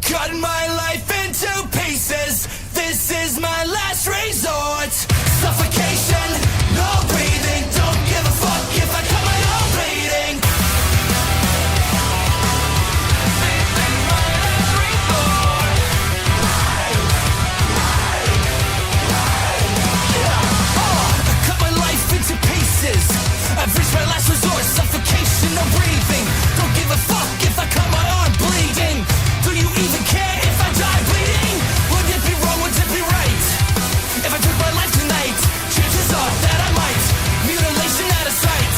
Cut my life into pieces. This is my last resort. Suffocation, no breathing. Don't give a fuck if I cut my own bleeding. This is my last resort. Cut my life into pieces. I've reached my last resort. Suffocation, no breathing. Don't give a fuck if I cut my arm bleeding. Do you even care if I die bleeding? Would it be wrong, would it be right? If I took my life tonight, chances are that I might. Mutilation out of sight.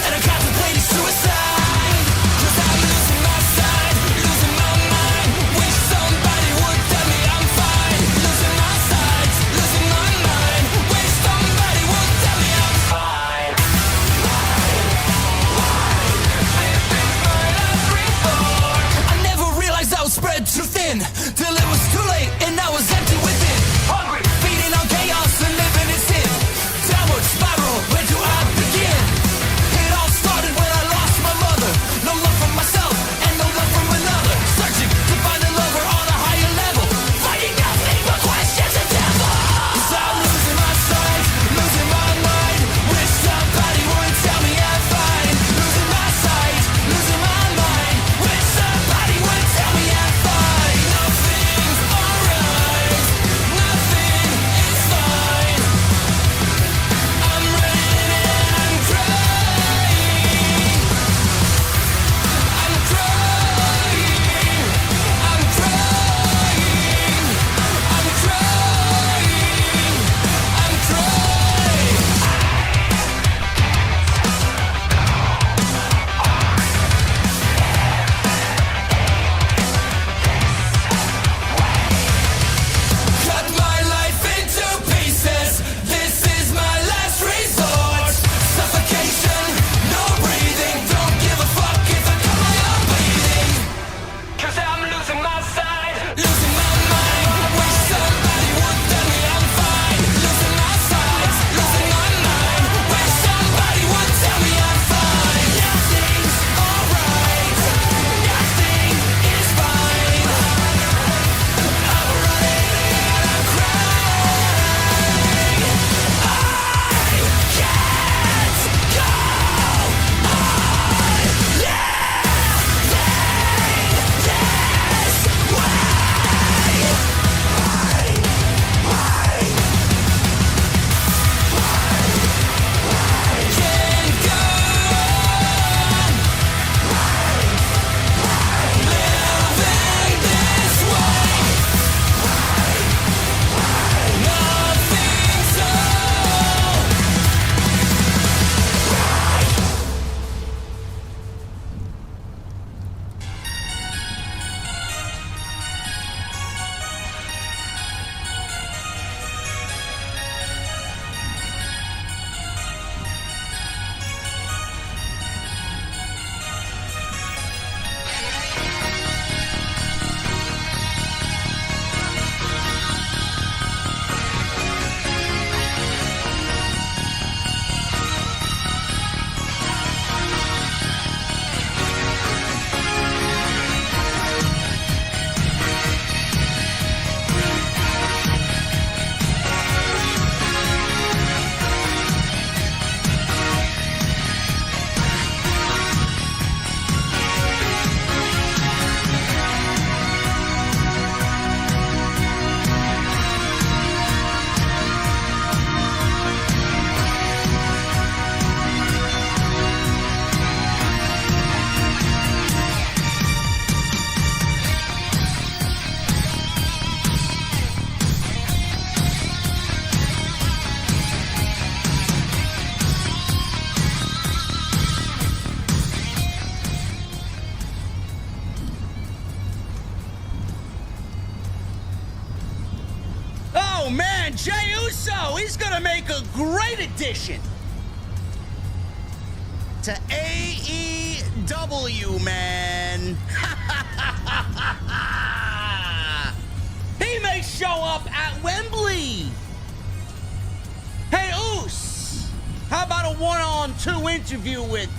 And I'm contemplating suicide. Cause I'm losing my sight, losing my mind. Wish somebody would tell me I'm fine. Losing my sight, losing my mind. Wish somebody would tell me I'm fine. I never realized I was spread too thin, till it was too late and I was empty within. Hungry, feeding on chaos and living in sin. Downward spiral, where do I begin? It all started when I lost my mother. No love for myself and no love from another. Searching to find a lover on a higher level. Finding nothing but questions and devil. Cause I'm losing my sight, losing my mind. Wish somebody would tell me I'm fine. Losing my sight, losing my mind. Wish somebody would tell me I'm fine. Nothing's alright, nothing is fine. I'm running and I'm crying. I'm crying, I'm crying, I'm crying, I'm crying. Cut my life into pieces. This is my last resort. Suffocation, no breathing. Don't give a fuck if I cut my own bleeding. Cause I'm losing my sight, losing my mind. Wish somebody would tell me I'm fine. Losing my sight, losing my mind. Wish somebody would tell me I'm fine. Nothing's alright, nothing is fine. I'm running and I'm crying. I can't go on living this way. Nothing's so. Oh man, Jey Uso, he's gonna make a great addition to AEW, man. He may show up at Wembley. Hey, Oos, how about a one-on-two interview with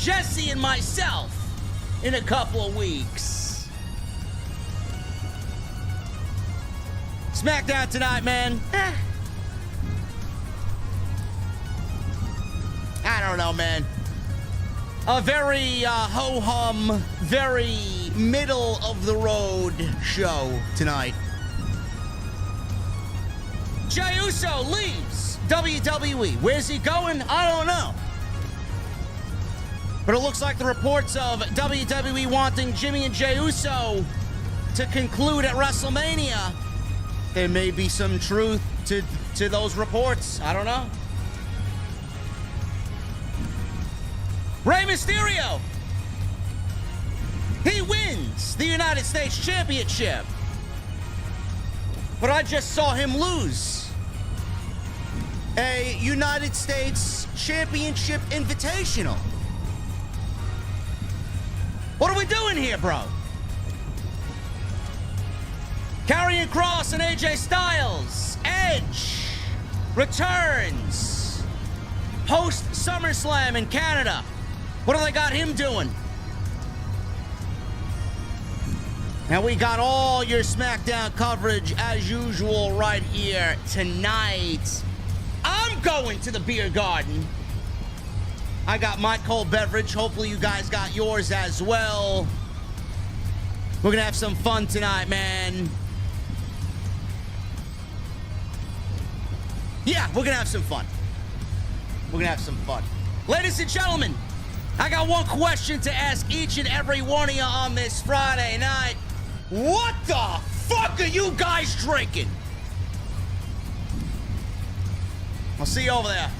Jesse and myself in a couple of weeks. SmackDown tonight, man. I don't know, man. A very ho-hum, very middle-of-the-road show tonight. Jey Uso leaves WWE. Where's he going? I don't know. But it looks like the reports of WWE wanting Jimmy and Jey Uso to conclude at WrestleMania. There may be some truth to those reports. I don't know. Rey Mysterio. He wins the United States Championship. But I just saw him lose a United States Championship Invitational. What are we doing here, bro? Karrion Kross and AJ Styles. Edge returns post SummerSlam in Canada. What do they got him doing? And we got all your SmackDown coverage as usual right here tonight. I'm going to the beer garden. I got my cold beverage. Hopefully you guys got yours as well. We're gonna have some fun tonight, man. Yeah, we're gonna have some fun. We're gonna have some fun. Ladies and gentlemen, I got one question to ask each and every one of you on this Friday night. What the fuck are you guys drinking? I'll see you over there.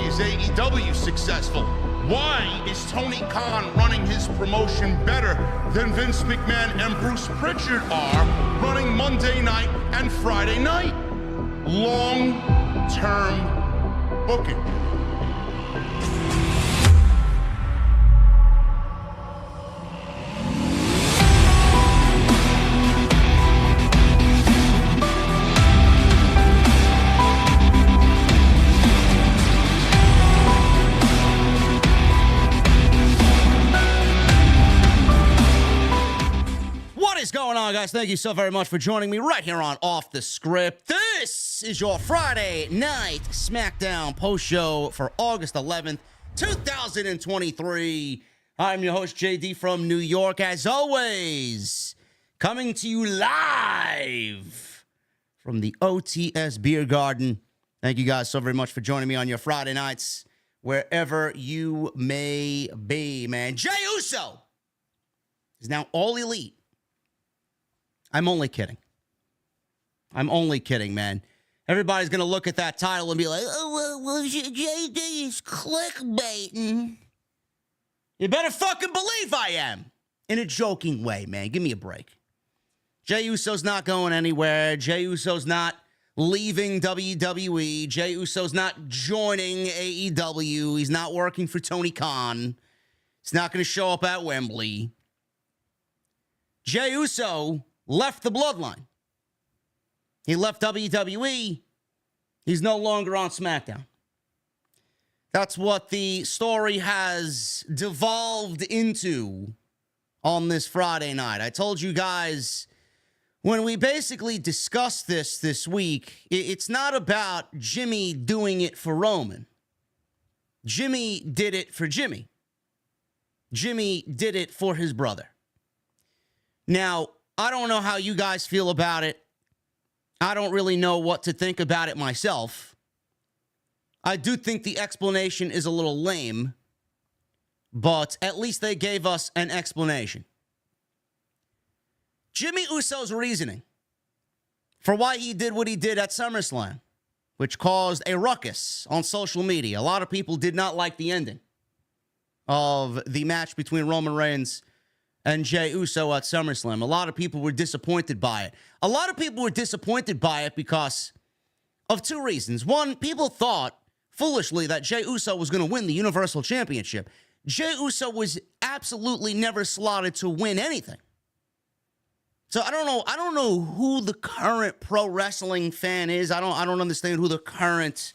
Is AEW successful? Why is Tony Khan running his promotion better than Vince McMahon and Bruce Pritchard are running Monday night and Friday night? Long-term booking. Going on, guys? Thank you so very much for joining me right here on Off the Script. This is your Friday night SmackDown post show for August 11th, 2023. I'm your host, JD from New York, as always, coming to you live from the OTS Beer Garden. Thank you guys so very much for joining me on your Friday nights, wherever you may be, man. Jey Uso is now All Elite. I'm only kidding. I'm only kidding, man. Everybody's going to look at that title and be like, oh, well, JD is clickbaiting. You better fucking believe I am. In a joking way, man. Give me a break. Jey Uso's not going anywhere. Jey Uso's not leaving WWE. Jey Uso's not joining AEW. He's not working for Tony Khan. He's not going to show up at Wembley. Jey Uso left the Bloodline. He left WWE. He's no longer on SmackDown. That's what the story has devolved into on this Friday night. I told you guys when we basically discussed this week, it's not about Jimmy doing it for Roman. Jimmy did it for Jimmy. Jimmy did it for his brother. Now, I don't know how you guys feel about it. I don't really know what to think about it myself. I do think the explanation is a little lame, but at least they gave us an explanation. Jimmy Uso's reasoning for why he did what he did at SummerSlam, which caused a ruckus on social media. A lot of people did not like the ending of the match between Roman Reigns and Jey Uso at SummerSlam. A lot of people were disappointed by it. A lot of people were disappointed by it because of two reasons. One, people thought foolishly that Jey Uso was going to win the Universal Championship. Jey Uso was absolutely never slotted to win anything. So I don't know who the current pro wrestling fan is. I don't understand who the current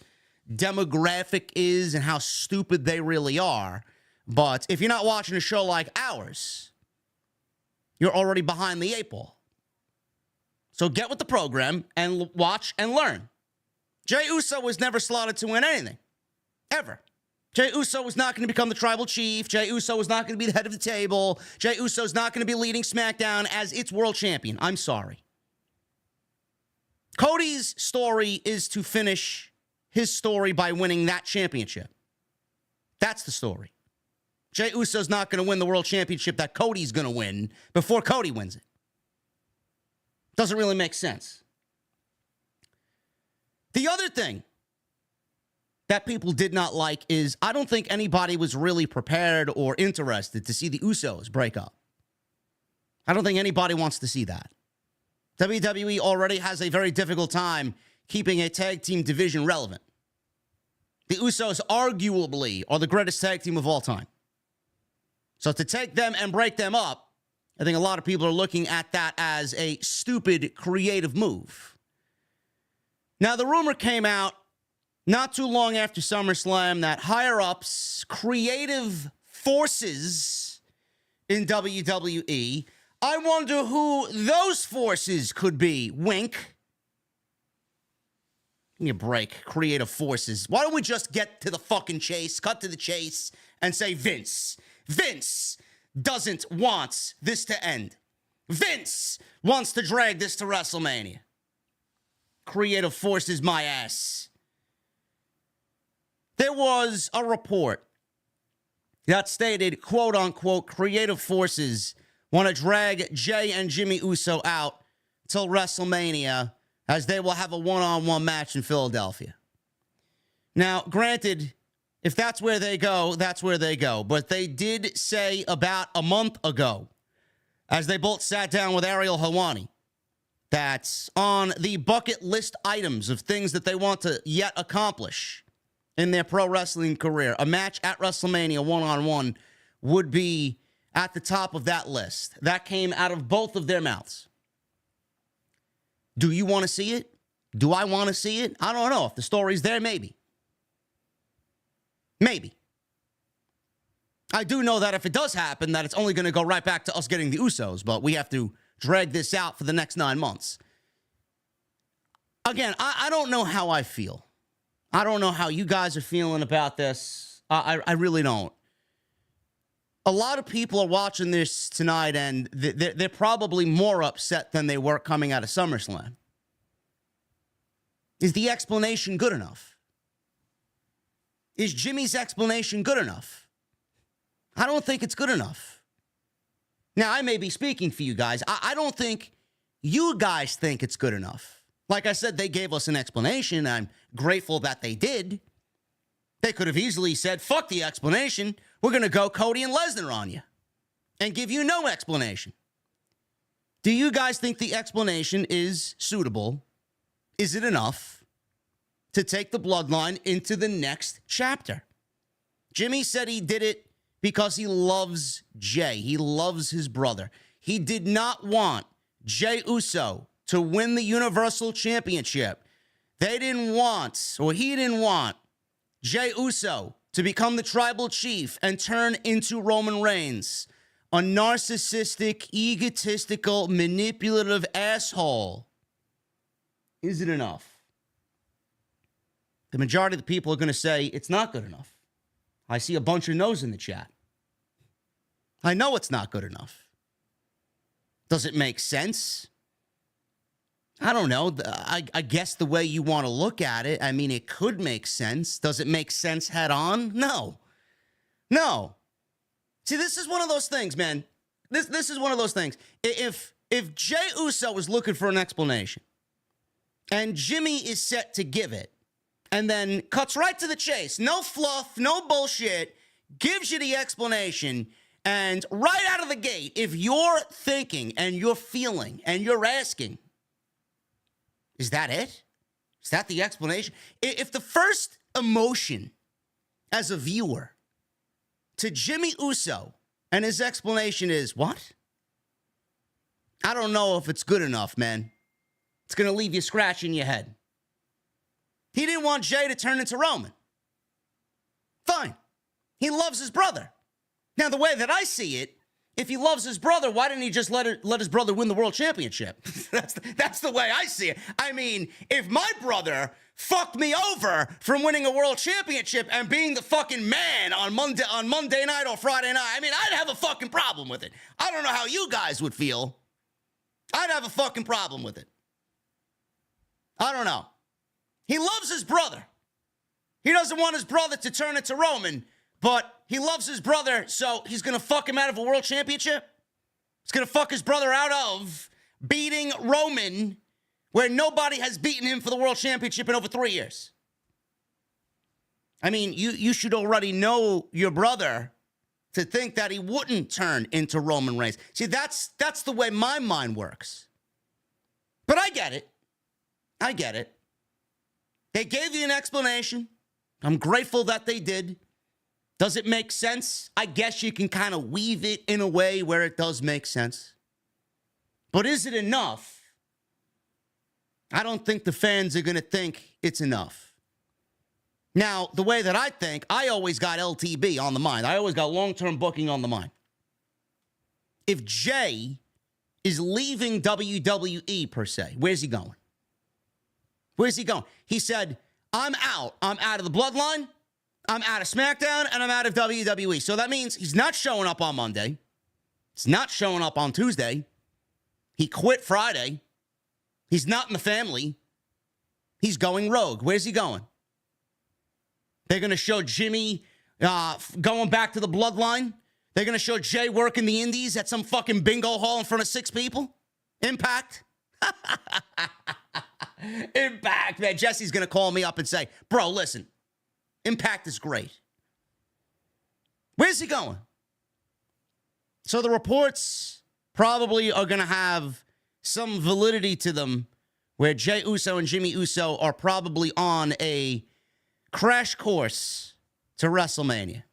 demographic is and how stupid they really are. But if you're not watching a show like ours, you're already behind the eight ball. So get with the program and watch and learn. Jey Uso was never slotted to win anything. Ever. Jey Uso was not going to become the tribal chief. Jey Uso was not going to be the head of the table. Jey Uso is not going to be leading SmackDown as its world champion. I'm sorry. Cody's story is to finish his story by winning that championship. That's the story. Jey Uso's not going to win the world championship that Cody's going to win before Cody wins it. Doesn't really make sense. The other thing that people did not like is I don't think anybody was really prepared or interested to see the Usos break up. I don't think anybody wants to see that. WWE already has a very difficult time keeping a tag team division relevant. The Usos arguably are the greatest tag team of all time. So to take them and break them up, I think a lot of people are looking at that as a stupid creative move. Now, the rumor came out not too long after SummerSlam that higher-ups, creative forces in WWE, I wonder who those forces could be. Wink. Give me a break. Creative forces. Why don't we just get to the fucking chase, cut to the chase, and say Vince. Vince doesn't want this to end. Vince wants to drag this to WrestleMania. Creative forces, my ass. There was a report that stated, quote unquote, creative forces want to drag Jey and Jimmy Uso out till WrestleMania as they will have a one-on-one match in Philadelphia. Now, granted, if that's where they go, that's where they go. But they did say about a month ago, as they both sat down with Ariel Helwani, that's on the bucket list items of things that they want to yet accomplish in their pro wrestling career. A match at WrestleMania one-on-one would be at the top of that list. That came out of both of their mouths. Do you want to see it? Do I want to see it? I don't know. If the story's there, maybe. Maybe. I do know that if it does happen, that it's only going to go right back to us getting the Usos, but we have to drag this out for the next 9 months. Again, I don't know how I feel. I don't know how you guys are feeling about this. I really don't. A lot of people are watching this tonight, and they're probably more upset than they were coming out of SummerSlam. Is the explanation good enough? Is Jimmy's explanation good enough? I don't think it's good enough. Now, I may be speaking for you guys. I don't think you guys think it's good enough. Like I said, they gave us an explanation. I'm grateful that they did. They could have easily said, fuck the explanation. We're going to go Cody and Lesnar on you and give you no explanation. Do you guys think the explanation is suitable? Is it enough to take the Bloodline into the next chapter? Jimmy said he did it because he loves Jey. He loves his brother. He did not want Jey Uso to win the Universal Championship. They didn't want, or he didn't want, Jey Uso to become the tribal chief and turn into Roman Reigns, a narcissistic, egotistical, manipulative asshole. Is it enough? The majority of the people are going to say it's not good enough. I see a bunch of no's in the chat. I know it's not good enough. Does it make sense? I don't know. I guess the way you want to look at it, I mean, it could make sense. Does it make sense head on? No. No. See, this is one of those things, man. This is one of those things. If Jey Uso was looking for an explanation, and Jimmy is set to give it, and then cuts right to the chase, no fluff, no bullshit, gives you the explanation, and right out of the gate, if you're thinking and you're feeling and you're asking, is that it? Is that the explanation? If the first emotion as a viewer to Jimmy Uso and his explanation is, what? I don't know if it's good enough, man. It's going to leave you scratching your head. He didn't want Jey to turn into Roman. Fine. He loves his brother. Now, the way that I see it, if he loves his brother, why didn't he just let his brother win the world championship? That's the way I see it. I mean, if my brother fucked me over from winning a world championship and being the fucking man on Monday night or Friday night, I mean, I'd have a fucking problem with it. I don't know how you guys would feel. I'd have a fucking problem with it. I don't know. He loves his brother. He doesn't want his brother to turn into Roman, but he loves his brother, so he's going to fuck him out of a world championship? He's going to fuck his brother out of beating Roman, where nobody has beaten him for the world championship in over 3 years. I mean, you should already know your brother to think that he wouldn't turn into Roman Reigns. See, that's the way my mind works. But I get it. I get it. They gave you an explanation. I'm grateful that they did. Does it make sense? I guess you can kind of weave it in a way where it does make sense. But is it enough? I don't think the fans are going to think it's enough. Now, the way that I think, I always got LTB on the mind. I always got long-term booking on the mind. If Jey is leaving WWE, per se, where's he going? Where's he going? He said, I'm out. I'm out of the Bloodline. I'm out of SmackDown, and I'm out of WWE. So that means he's not showing up on Monday. He's not showing up on Tuesday. He quit Friday. He's not in the family. He's going rogue. Where's he going? They're going to show Jimmy going back to the Bloodline. They're going to show Jey working the indies at some fucking bingo hall in front of 6 people. Impact. Impact, man. Jesse's going to call me up and say, bro, listen, Impact is great. Where's he going? So the reports probably are going to have some validity to them where Jey Uso and Jimmy Uso are probably on a crash course to WrestleMania.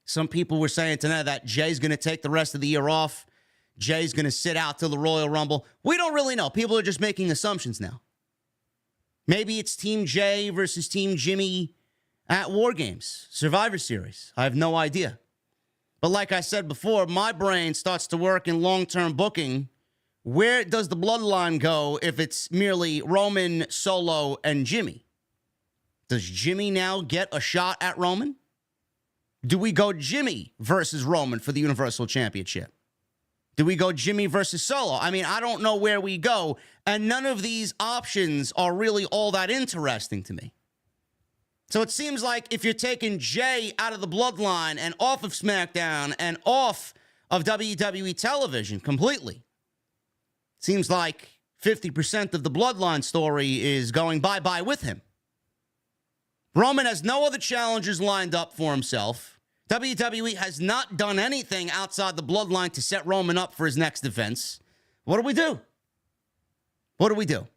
Some people were saying tonight that Jay's going to take the rest of the year off. Jay's going to sit out till the Royal Rumble. We don't really know. People are just making assumptions now. Maybe it's Team Jey versus Team Jimmy at War Games, Survivor Series. I have no idea. But like I said before, my brain starts to work in long-term booking. Where does the Bloodline go if it's merely Roman, Solo, and Jimmy? Does Jimmy now get a shot at Roman? Do we go Jimmy versus Roman for the Universal Championship? Do we go Jimmy versus Solo? I mean, I don't know where we go, and none of these options are really all that interesting to me. So it seems like if you're taking Jey out of the Bloodline and off of SmackDown and off of WWE television completely, seems like 50% of the Bloodline story is going bye-bye with him. Roman has no other challengers lined up for himself. WWE has not done anything outside the Bloodline to set Roman up for his next defense. What do we do? What do we do?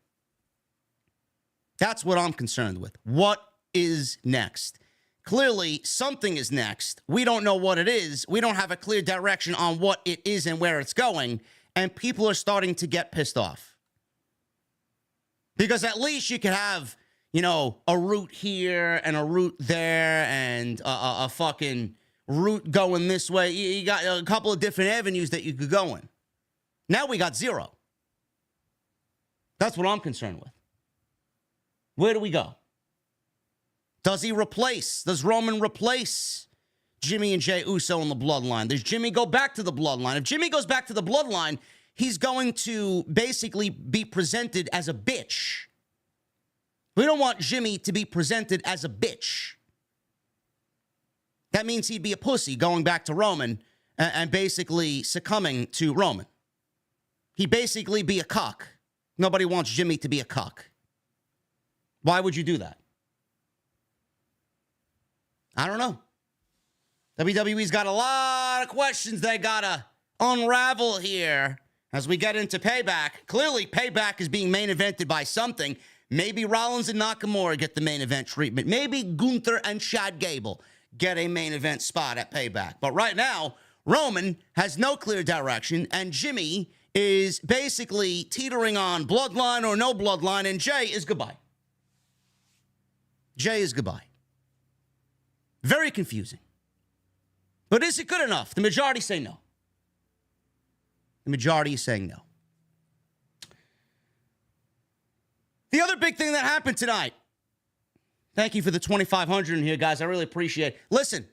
That's what I'm concerned with. What is next? clearly something is next. We don't know what it is. We don't have a clear direction on what it is and where it's going. And people are starting to get pissed off. Because at least you could have, you know, a route here and a route there and a fucking route going this way. You got a couple of different avenues that you could go in. Now we got zero. That's what I'm concerned with. Where do we go? Does Roman replace Jimmy and Jey Uso in the Bloodline? Does Jimmy go back to the Bloodline? If Jimmy goes back to the Bloodline, he's going to basically be presented as a bitch. We don't want Jimmy to be presented as a bitch. That means he'd be a pussy going back to Roman and basically succumbing to Roman. He'd basically be a cock. Nobody wants Jimmy to be a cock. Why would you do that? I don't know. WWE's got a lot of questions they gotta unravel here as we get into Payback. Clearly, Payback is being main evented by something. Maybe Rollins and Nakamura get the main event treatment. Maybe Gunther and Chad Gable get a main event spot at Payback. But right now, Roman has no clear direction, and Jimmy is basically teetering on Bloodline or no Bloodline, and Jey is goodbye. Jey is goodbye. Very confusing. But is it good enough? The majority say no. The majority is saying no. The other big thing that happened tonight. Thank you for the 2,500 in here, guys. I really appreciate it. Listen,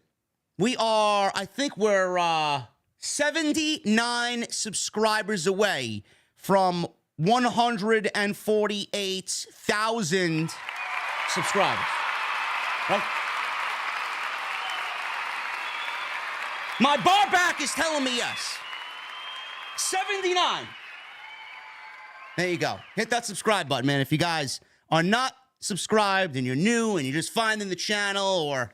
I think we're 79 subscribers away from 148,000 subscribers. Right? My bar back is telling me yes. 79. There you go. Hit that subscribe button, man. If you guys are not subscribed and you're new and you're just finding the channel, or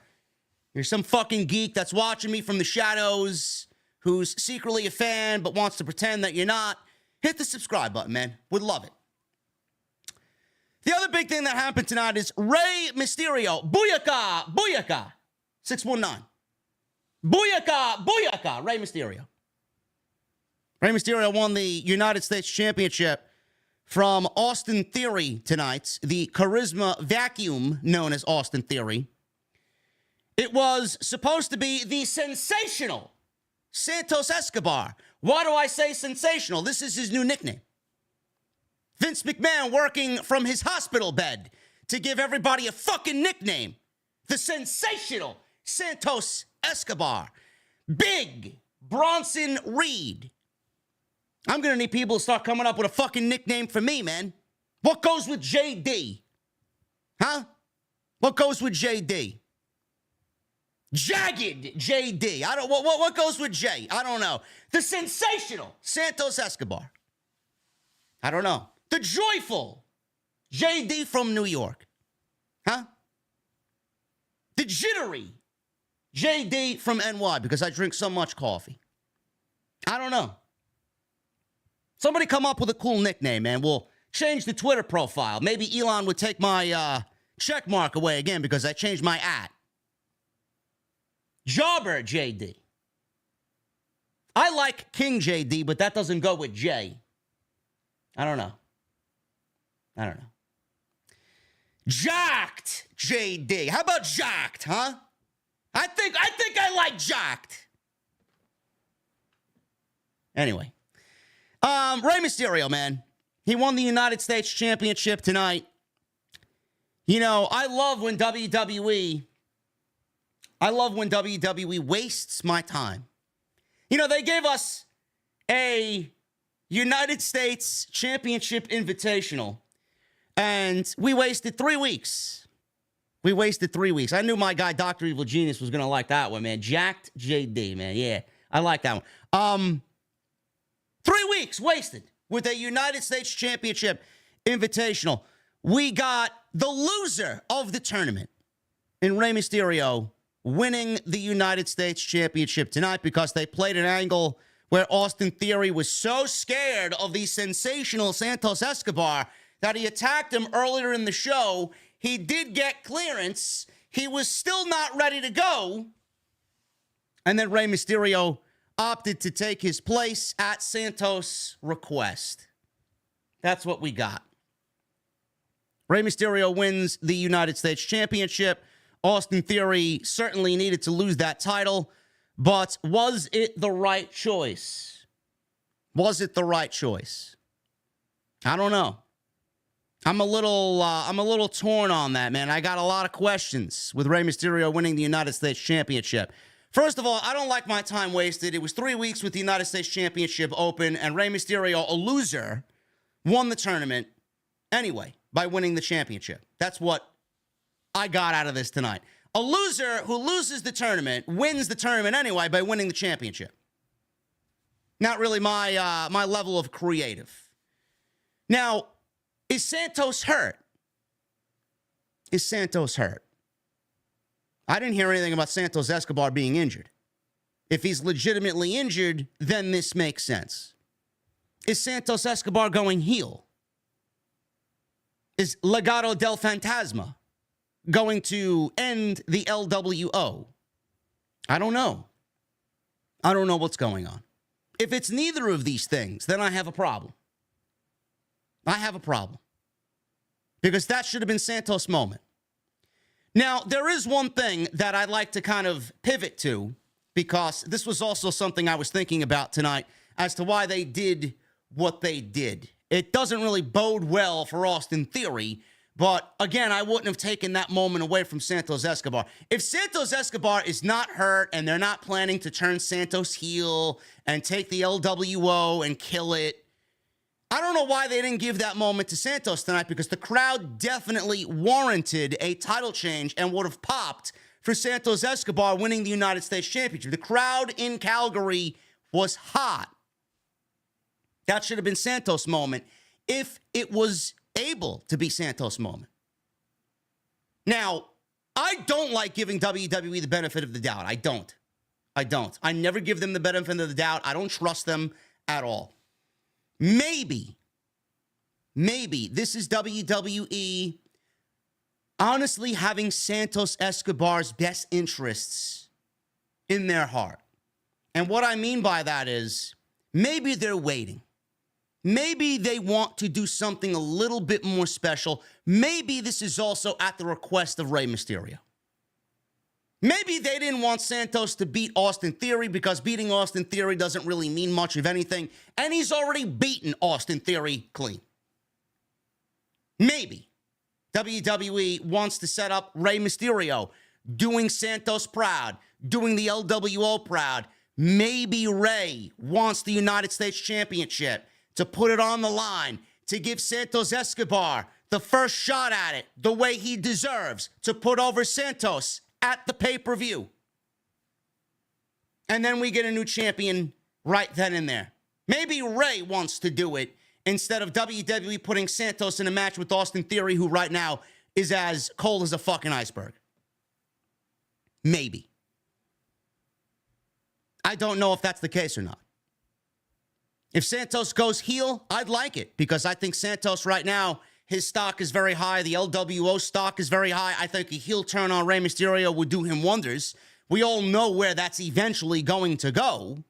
you're some fucking geek that's watching me from the shadows who's secretly a fan but wants to pretend that you're not, hit the subscribe button, man. Would love it. The other big thing that happened tonight is Rey Mysterio. Booyaka! Booyaka! 619. Booyaka! Booyaka! Rey Mysterio. Rey Mysterio won the United States Championship from Austin Theory tonight, the charisma vacuum known as Austin Theory. It was supposed to be the sensational Santos Escobar. Why do I say sensational? This is his new nickname. Vince McMahon working from his hospital bed to give everybody a fucking nickname. The sensational Santos Escobar. Big Bronson Reed. I'm going to need people to start coming up with a fucking nickname for me, man. What goes with JD? Huh? What goes with JD? Jagged JD. What goes with J? I don't know. The sensational Santos Escobar. I don't know. The joyful JD from New York. Huh? The jittery JD from NY because I drink so much coffee. I don't know. Somebody come up with a cool nickname, man. We'll change the Twitter profile. Maybe Elon would take my check mark away again because I changed my @ Jobber JD. I like King JD, but that doesn't go with J. I don't know. Jacked JD. How about jacked, huh? I think I like jacked. Anyway. Rey Mysterio, man. He won the United States Championship tonight. You know, I love when WWE wastes my time. You know, they gave us a United States Championship Invitational, and we wasted 3 weeks. I knew my guy, Dr. Evil Genius, was going to like that one, man. Jacked JD, man. Yeah, I like that one. 3 weeks wasted with a United States Championship Invitational. We got the loser of the tournament in Rey Mysterio winning the United States Championship tonight because they played an angle where Austin Theory was so scared of the sensational Santos Escobar that he attacked him earlier in the show. He did get clearance. he was still not ready to go. And then Rey Mysterio opted to take his place at Santos' request. That's what we got. Rey Mysterio wins the United States Championship. Austin Theory certainly needed to lose that title, but was it the right choice? Was it the right choice? I don't know. I'm a little torn on that, man. I got a lot of questions with Rey Mysterio winning the United States Championship. First of all, I don't like my time wasted. It was 3 weeks with the United States Championship open, and Rey Mysterio, a loser, won the tournament anyway by winning the championship. That's what I got out of this tonight. A loser who loses the tournament wins the tournament anyway by winning the championship. Not really my level of creative. Now, is Santos hurt? Is Santos hurt? I didn't hear anything about Santos Escobar being injured. If he's legitimately injured, then this makes sense. Is Santos Escobar going heel? Is Legado del Fantasma going to end the LWO? I don't know. I don't know what's going on. If it's neither of these things, then I have a problem. I have a problem. Because that should have been Santos' moment. Now, there is one thing that I'd like to kind of pivot to, because this was also something I was thinking about tonight as to why they did what they did. It doesn't really bode well for Austin Theory, but again, I wouldn't have taken that moment away from Santos Escobar. If Santos Escobar is not hurt and they're not planning to turn Santos heel and take the LWO and kill it, I don't know why they didn't give that moment to Santos tonight, because the crowd definitely warranted a title change and would have popped for Santos Escobar winning the United States Championship. The crowd in Calgary was hot. That should have been Santos' moment if it was able to be Santos' moment. Now, I don't like giving WWE the benefit of the doubt. I don't. I never give them the benefit of the doubt. I don't trust them at all. Maybe this is WWE honestly having Santos Escobar's best interests in their heart. And what I mean by that is maybe they're waiting. Maybe they want to do something a little bit more special. Maybe this is also at the request of Rey Mysterio. Maybe they didn't want Santos to beat Austin Theory because beating Austin Theory doesn't really mean much of anything, and he's already beaten Austin Theory clean. Maybe WWE wants to set up Rey Mysterio, doing Santos proud, doing the LWO proud. Maybe Rey wants the United States Championship to put it on the line, to give Santos Escobar the first shot at it the way he deserves, to put over Santos at the pay-per-view. And then we get a new champion right then and there. Maybe Rey wants to do it instead of WWE putting Santos in a match with Austin Theory, who right now is as cold as a fucking iceberg. Maybe. I don't know if that's the case or not. If Santos goes heel, I'd like it, because I think Santos right now, his stock is very high. The LWO stock is very high. I think a heel turn on Rey Mysterio would do him wonders. We all know where that's eventually going to go.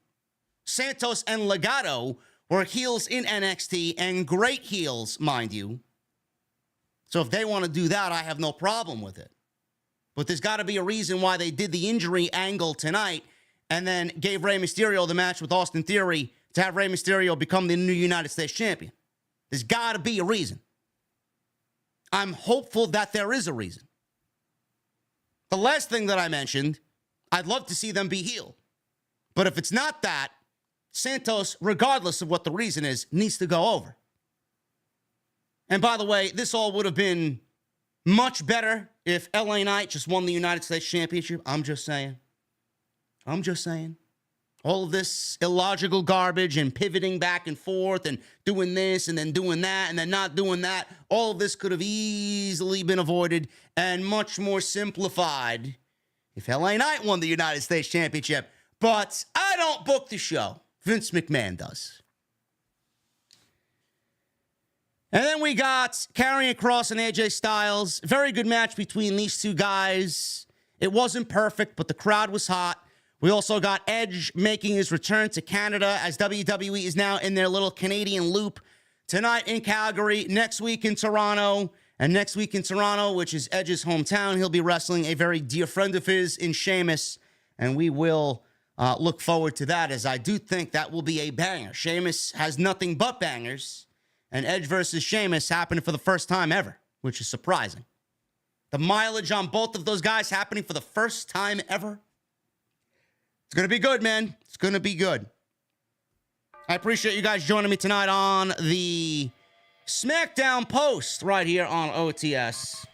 Santos and Legado were heels in NXT, and great heels, mind you. So if they want to do that, I have no problem with it. But there's got to be a reason why they did the injury angle tonight and then gave Rey Mysterio the match with Austin Theory to have Rey Mysterio become the new United States champion. There's got to be a reason. I'm hopeful that there is a reason. The last thing that I mentioned, I'd love to see them be heel. But if it's not that, Santos, regardless of what the reason is, needs to go over. And by the way, this all would have been much better if LA Knight just won the United States Championship. I'm just saying. All of this illogical garbage and pivoting back and forth and doing this and then doing that and then not doing that. All of this could have easily been avoided and much more simplified if LA Knight won the United States Championship. But I don't book the show. Vince McMahon does. And then we got Karrion Kross and AJ Styles. Very good match between these two guys. It wasn't perfect, but the crowd was hot. We also got Edge making his return to Canada as WWE is now in their little Canadian loop. Tonight in Calgary, next week in Toronto, and next week in Toronto, which is Edge's hometown, he'll be wrestling a very dear friend of his in Sheamus, and we will look forward to that, as I do think that will be a banger. Sheamus has nothing but bangers, and Edge versus Sheamus happened for the first time ever, which is surprising. The mileage on both of those guys happening for the first time ever. It's going to be good, man. It's going to be good. I appreciate you guys joining me tonight on the SmackDown post right here on OTS.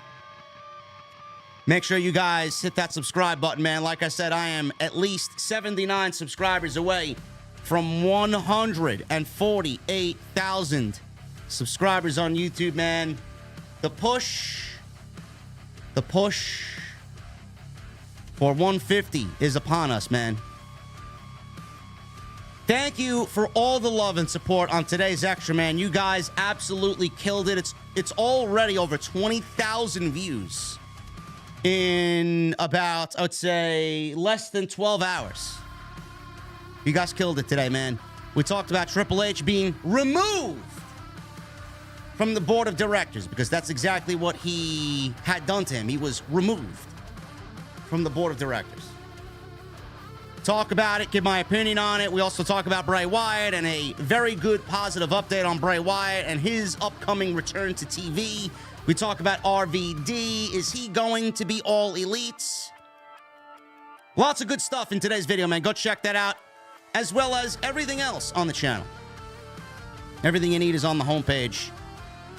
Make sure you guys hit that subscribe button, man. Like I said, I am at least 79 subscribers away from 148,000 subscribers on YouTube, man. The push for 150 is upon us, man. Thank you for all the love and support on today's Extra, man. You guys absolutely killed it. It's already over 20,000 views in about, I would say, less than 12 hours. You guys killed it today, man. We talked about Triple H being removed from the board of directors because that's exactly what he had done to him. He was removed from the board of directors. Talk about it, give my opinion on it. We also talk about Bray Wyatt and a very good positive update on Bray Wyatt and his upcoming return to TV. We talk about RVD. Is he going to be all elites? Lots of good stuff in today's video, man. Go check that out, as well as everything else on the channel. Everything you need is on the homepage.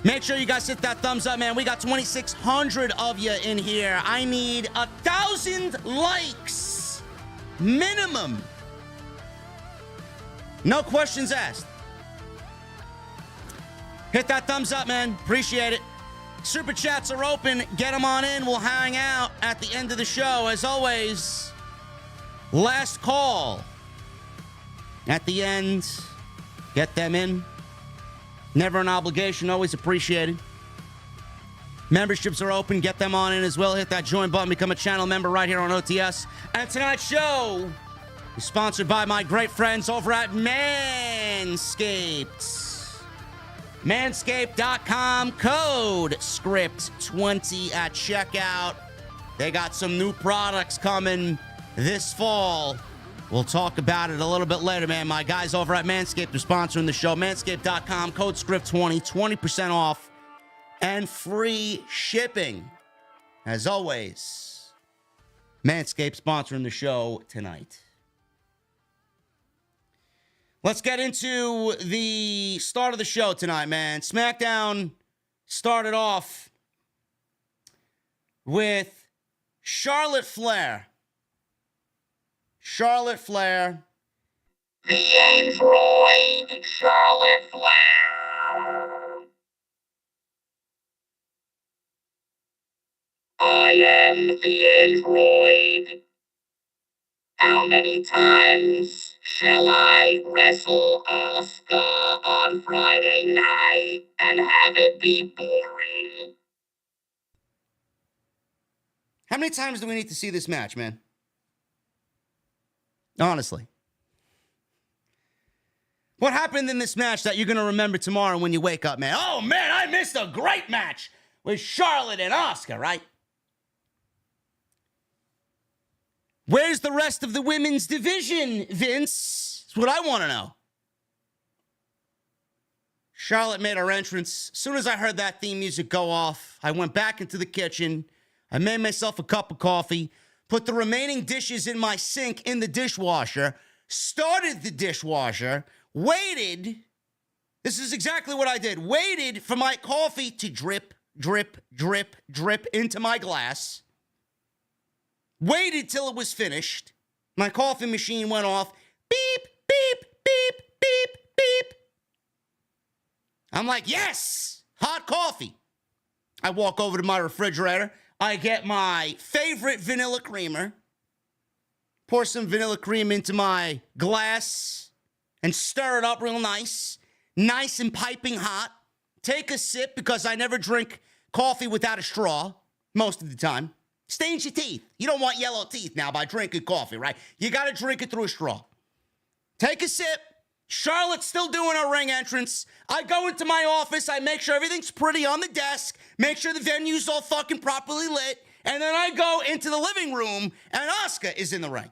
Make sure you guys hit that thumbs up, man. We got 2,600 of you in here. I need 1,000 likes. Minimum. No questions asked. Hit that thumbs up, man. Appreciate it. Super chats are open. Get them on in. We'll hang out at the end of the show. As always, last call. At the end, get them in. Never an obligation. Always appreciated. Memberships are open. Get them on in as well. Hit that join button. Become a channel member right here on OTS. And tonight's show is sponsored by my great friends over at Manscaped. Manscaped.com. Code SCRIPT20 at checkout. They got some new products coming this fall. We'll talk about it a little bit later, man. My guys over at Manscaped are sponsoring the show. Manscaped.com. Code SCRIPT20. 20% off. And free shipping. As always, Manscaped sponsoring the show tonight. Let's get into the start of the show tonight, man. SmackDown started off with Charlotte Flair. Charlotte Flair. The android Charlotte Flair. I am the android. How many times shall I wrestle Asuka on Friday night and have it be boring? How many times do we need to see this match, man? Honestly. What happened in this match that you're going to remember tomorrow when you wake up, man? Oh, man, I missed a great match with Charlotte and Asuka, right? Where's the rest of the women's division, Vince? That's what I want to know. Charlotte made her entrance. As soon as I heard that theme music go off, I went back into the kitchen. I made myself a cup of coffee, put the remaining dishes in my sink in the dishwasher, started the dishwasher, waited. This is exactly what I did. Waited for my coffee to drip, drip, drip, drip into my glass. Waited till it was finished. My coffee machine went off. Beep, beep, beep, beep, beep. I'm like, yes, hot coffee. I walk over to my refrigerator. I get my favorite vanilla creamer. Pour some vanilla cream into my glass and stir it up real nice. Nice and piping hot. take a sip because I never drink coffee without a straw most of the time. Stains your teeth. You don't want yellow teeth now by drinking coffee, right? You got to drink it through a straw. Take a sip. Charlotte's still doing her ring entrance. I go into my office. I make sure everything's pretty on the desk. Make sure the venue's all fucking properly lit. And then I go into the living room, and Asuka is in the ring.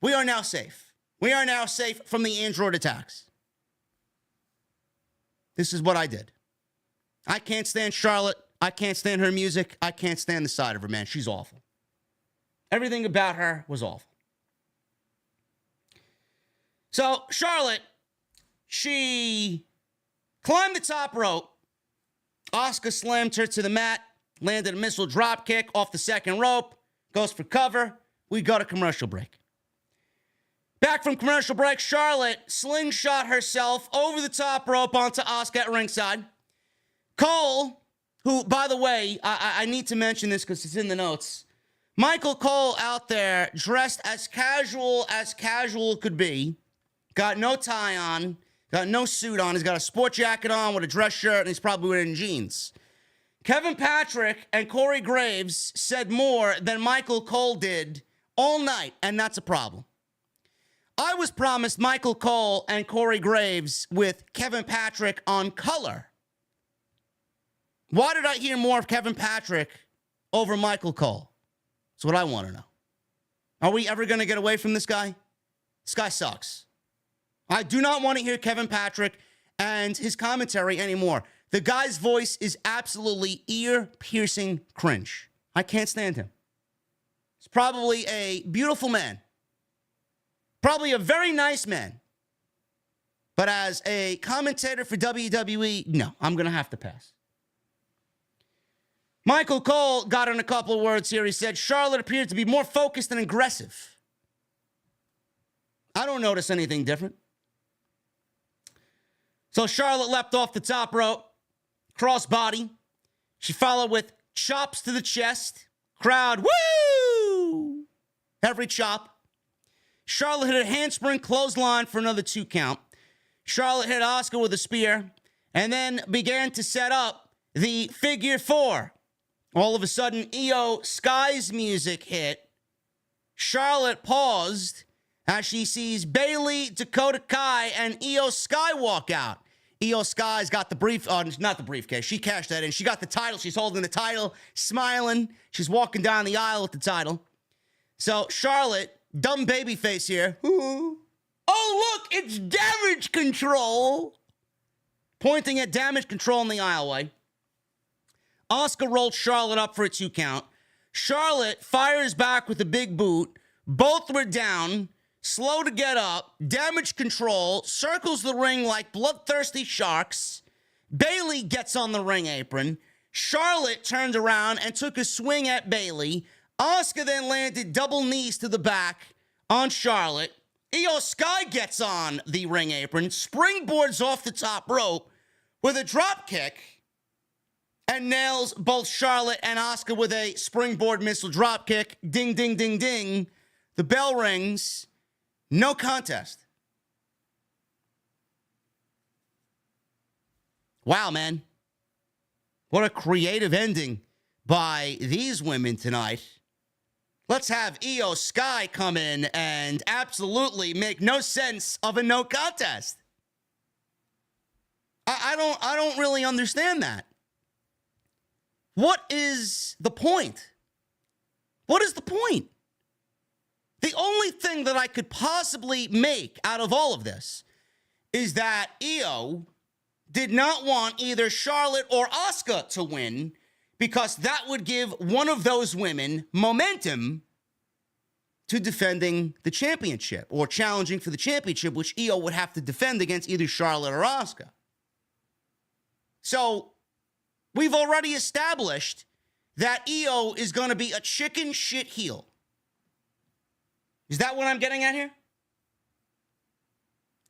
We are now safe. We are now safe from the android attacks. This is what I did. I can't stand Charlotte. I can't stand her music. I can't stand the side of her, man. She's awful. Everything about her was awful. So, Charlotte, she climbed the top rope. Asuka slammed her to the mat, landed a missile drop kick off the second rope, goes for cover. We go to commercial break. Back from commercial break, Charlotte slingshot herself over the top rope onto Asuka at ringside. Cole, who, by the way, I need to mention this because it's in the notes. Michael Cole out there dressed as casual could be. Got no tie on, got no suit on. He's got a sport jacket on with a dress shirt, and he's probably wearing jeans. Kevin Patrick and Corey Graves said more than Michael Cole did all night, and that's a problem. I was promised Michael Cole and Corey Graves with Kevin Patrick on color. Why did I hear more of Kevin Patrick over Michael Cole? That's what I want to know. Are we ever going to get away from this guy? This guy sucks. I do not want to hear Kevin Patrick and his commentary anymore. The guy's voice is absolutely ear-piercing cringe. I can't stand him. He's probably a beautiful man. Probably a very nice man. But as a commentator for WWE, no, I'm going to have to pass. Michael Cole got in a couple of words here. He said, Charlotte appeared to be more focused and aggressive. I don't notice anything different. So Charlotte leapt off the top rope, crossbody. She followed with chops to the chest. Crowd, woo! Every chop. Charlotte hit a handspring clothesline for another 2 count. Charlotte hit Asuka with a spear and then began to set up the figure 4. All of a sudden, Io Sky's music hit. Charlotte paused as she sees Bayley, Dakota Kai, and Io Sky walk out. Io Sky's got the not the briefcase. She cashed that in. She got the title. She's holding the title, smiling. She's walking down the aisle with the title. So Charlotte, dumb baby face here. Oh, look, it's Damage Control. Pointing at Damage Control in the aisleway. Asuka rolled Charlotte up for a 2 count. Charlotte fires back with a big boot. Both were down. Slow to get up, Damage Control, circles the ring like bloodthirsty sharks. Bayley gets on the ring apron. Charlotte turned around and took a swing at Bayley. Asuka then landed double knees to the back on Charlotte. Io Sky gets on the ring apron, springboards off the top rope with a drop kick, and nails both Charlotte and Asuka with a springboard missile drop kick. Ding, ding, ding, ding. The bell rings. No contest. Wow, man. What a creative ending by these women tonight. Let's have Io Sky come in and absolutely make no sense of a no contest. I don't really understand that. What is the point? What is the point? The only thing that I could possibly make out of all of this is that Io did not want either Charlotte or Asuka to win because that would give one of those women momentum to defending the championship or challenging for the championship, which Io would have to defend against either Charlotte or Asuka. So we've already established that Io is going to be a chicken shit heel. Is that what I'm getting at here?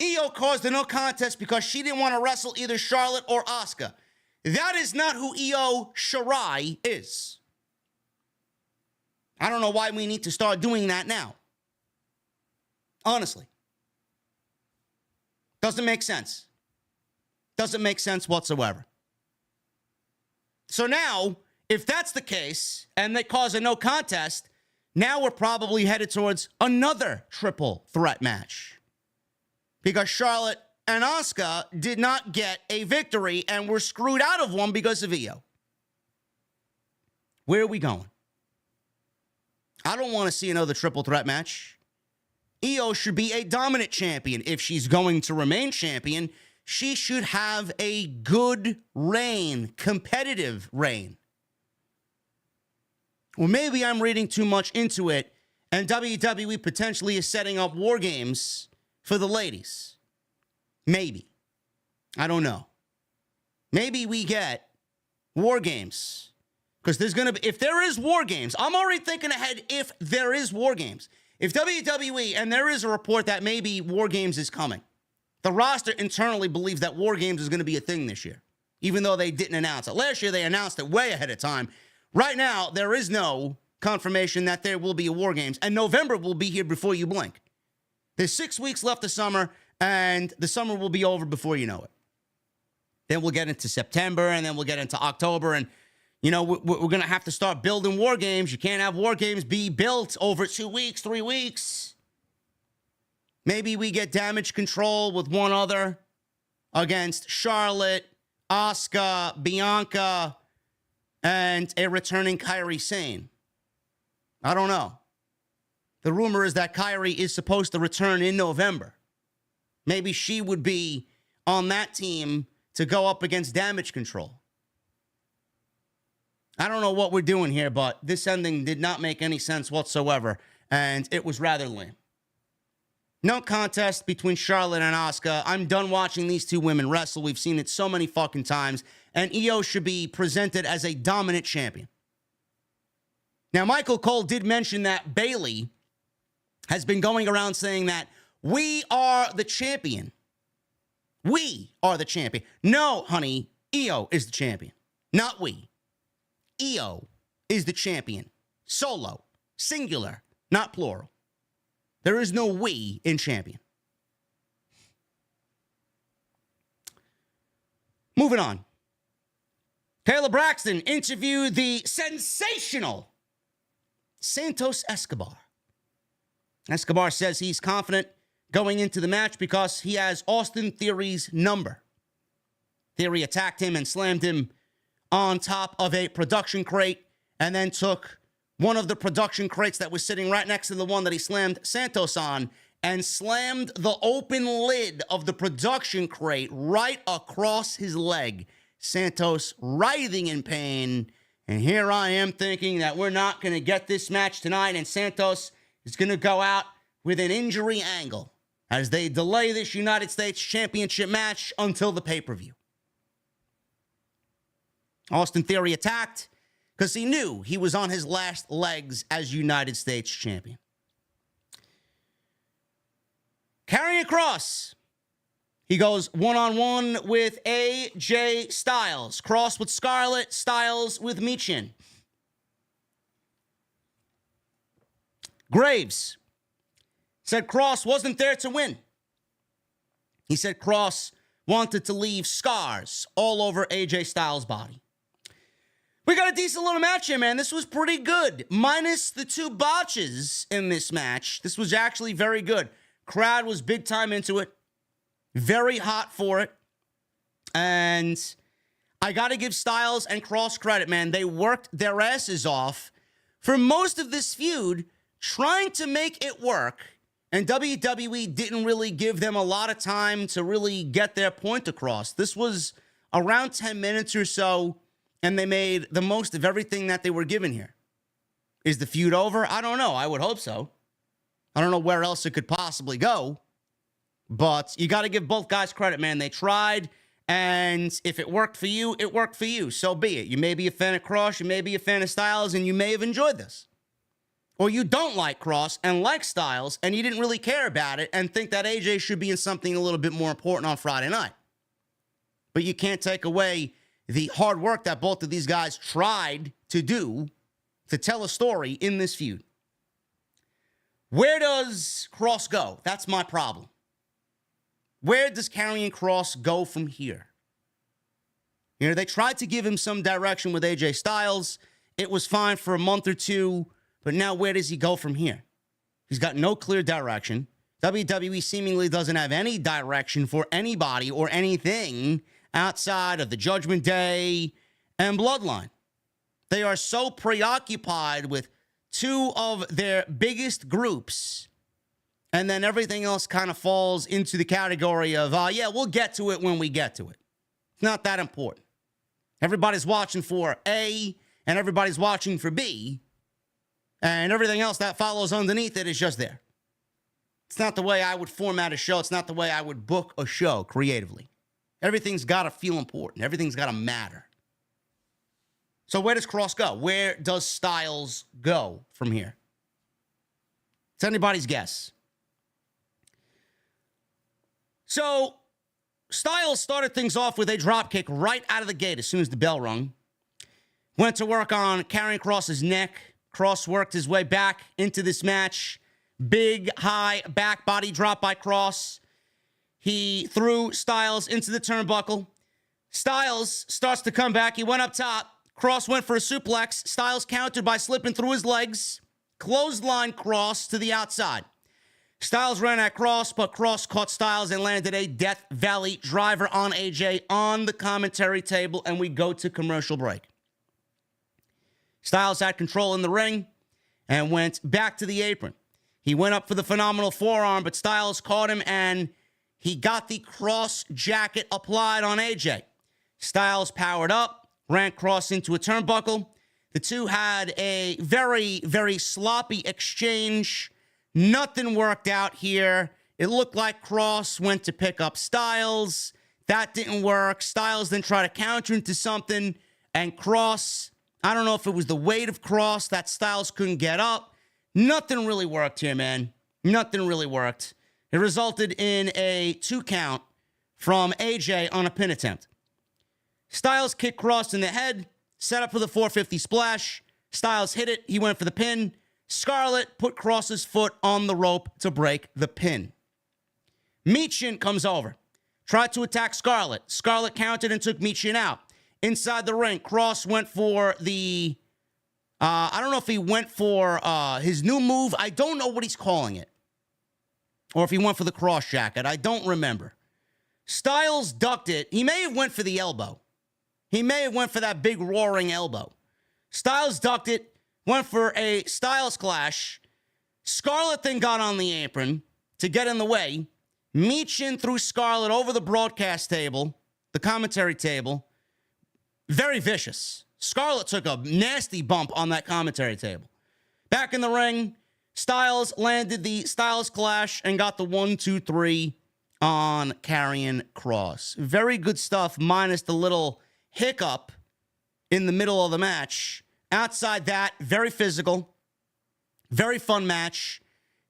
Io caused a no contest because she didn't want to wrestle either Charlotte or Asuka. That is not who Io Shirai is. I don't know why we need to start doing that now. Honestly. Doesn't make sense. Doesn't make sense whatsoever. So now, if that's the case, and they cause a no contest, now we're probably headed towards another triple threat match. Because Charlotte and Asuka did not get a victory and were screwed out of one because of Io. Where are we going? I don't want to see another triple threat match. Io should be a dominant champion. If she's going to remain champion, she should have a good reign, competitive reign. Well, maybe I'm reading too much into it, and WWE potentially is setting up war games for the ladies. Maybe. I don't know. Maybe we get war games. Because there's going to be, if there is war games, I'm already thinking ahead if there is war games. If WWE, and there is a report that maybe war games is coming, the roster internally believes that war games is going to be a thing this year, even though they didn't announce it. Last year, they announced it way ahead of time. Right now, there is no confirmation that there will be a war games, and November will be here before you blink. There's 6 weeks left of summer, and the summer will be over before you know it. Then we'll get into September, and then we'll get into October, and we're going to have to start building war games. You can't have war games be built over 2 weeks, 3 weeks. Maybe we get Damage Control with one other against Charlotte, Asuka, Bianca, and a returning Kairi Sane. I don't know. The rumor is that Kairi is supposed to return in November. Maybe she would be on that team to go up against Damage Control. I don't know what we're doing here, but this ending did not make any sense whatsoever, and it was rather lame. No contest between Charlotte and Asuka. I'm done watching these two women wrestle. We've seen it so many fucking times, and Io should be presented as a dominant champion. Now, Michael Cole did mention that Bayley has been going around saying that we are the champion. We are the champion. No, honey, Io is the champion, not we. Io is the champion. Solo. Singular. Not plural. There is no we in champion. Moving on. Taylor Braxton interviewed the sensational Santos Escobar. Escobar says he's confident going into the match because he has Austin Theory's number. Theory attacked him and slammed him on top of a production crate, and then took one of the production crates that was sitting right next to the one that he slammed Santos on, and slammed the open lid of the production crate right across his leg. Santos writhing in pain, and here I am thinking that we're not going to get this match tonight, and Santos is going to go out with an injury angle as they delay this United States Championship match until the pay-per-view. Austin Theory attacked because he knew he was on his last legs as United States champion. Karrion Kross. He goes one-on-one with AJ Styles. Kross with Scarlett, Styles with Michin. Graves said Kross wasn't there to win. He said Kross wanted to leave scars all over AJ Styles' body. We got a decent little match here, man. This was pretty good. Minus the 2 botches in this match. This was actually very good. Crowd was big time into it. Very hot for it. And I got to give Styles and Kross credit, man. They worked their asses off for most of this feud, trying to make it work. And WWE didn't really give them a lot of time to really get their point across. This was around 10 minutes or so, and they made the most of everything that they were given here. Is the feud over? I don't know. I would hope so. I don't know where else it could possibly go. But you got to give both guys credit, man. They tried, and if it worked for you, it worked for you. So be it. You may be a fan of Kross, you may be a fan of Styles, and you may have enjoyed this. Or you don't like Kross and like Styles, and you didn't really care about it and think that AJ should be in something a little bit more important on Friday night. But you can't take away the hard work that both of these guys tried to do to tell a story in this feud. Where does Kross go? That's my problem. Where does Karrion Kross go from here? You know, they tried to give him some direction with AJ Styles. It was fine for a month or two, but now where does he go from here? He's got no clear direction. WWE seemingly doesn't have any direction for anybody or anything outside of the Judgment Day and Bloodline. They are so preoccupied with two of their biggest groups, and then everything else kind of falls into the category of, yeah, we'll get to it when we get to it. It's not that important. Everybody's watching for A, and everybody's watching for B, and everything else that follows underneath it is just there. It's not the way I would format a show. It's not the way I would book a show creatively. Everything's got to feel important. Everything's got to matter. So where does Kross go? Where does Styles go from here? It's anybody's guess. So Styles started things off with a dropkick right out of the gate as soon as the bell rung. Went to work on Karrion Kross's neck. Kross worked his way back into this match. Big, high back body drop by Kross. He threw Styles into the turnbuckle. Styles starts to come back. He went up top. Kross went for a suplex. Styles countered by slipping through his legs. Clothesline Kross to the outside. Styles ran at Kross, but Kross caught Styles and landed a Death Valley driver on AJ on the commentary table, and we go to commercial break. Styles had control in the ring and went back to the apron. He went up for the phenomenal forearm, but Styles caught him, and he got the Kross jacket applied on AJ. Styles powered up, ran Kross into a turnbuckle. The two had a very, very sloppy exchange. Nothing worked out here. It looked like Kross went to pick up Styles. That didn't work. Styles then tried to counter into something, and Kross, I don't know if it was the weight of Kross that Styles couldn't get up. Nothing really worked here, man. Nothing really worked. It resulted in a 2 count from AJ on a pin attempt. Styles kicked Kross in the head, set up for the 450 splash. Styles hit it. He went for the pin. Scarlett put Kross's foot on the rope to break the pin. Michin comes over. Tried to attack Scarlett. Scarlett countered and took Michin out. Inside the ring, Kross went for the... I don't know if he went for his new move. I don't know what he's calling it. Or if he went for the Kross jacket. I don't remember. Styles ducked it. He may have went for the elbow. He may have went for that big roaring elbow. Styles ducked it. Went for a Styles clash. Scarlett then got on the apron to get in the way. Michin threw Scarlett over the broadcast table, the commentary table. Very vicious. Scarlett took a nasty bump on that commentary table. Back in the ring, Styles landed the Styles clash and got the 1-2-3 on Karrion Kross. Very good stuff, minus the little hiccup in the middle of the match. Outside that, very physical, very fun match.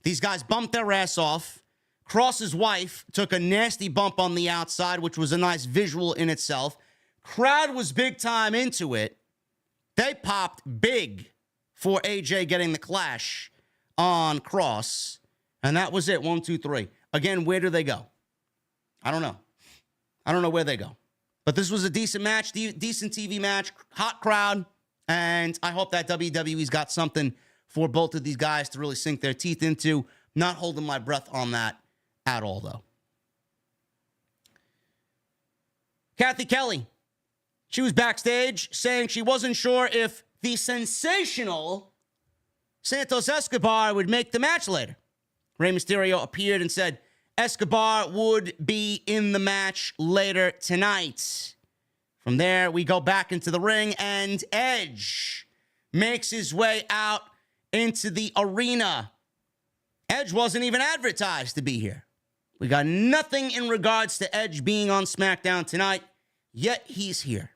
These guys bumped their ass off. Kross's wife took a nasty bump on the outside, which was a nice visual in itself. Crowd was big time into it. They popped big for AJ getting the clash on Kross. And that was it, 1, 2, 3. Again, where do they go? I don't know. I don't know where they go. But this was a decent match, decent TV match, hot crowd. And I hope that WWE's got something for both of these guys to really sink their teeth into. Not holding my breath on that at all, though. Kathy Kelly. She was backstage saying she wasn't sure if the sensational Santos Escobar would make the match later. Rey Mysterio appeared and said Escobar would be in the match later tonight. From there, we go back into the ring, and Edge makes his way out into the arena. Edge wasn't even advertised to be here. We got nothing in regards to Edge being on SmackDown tonight, yet he's here.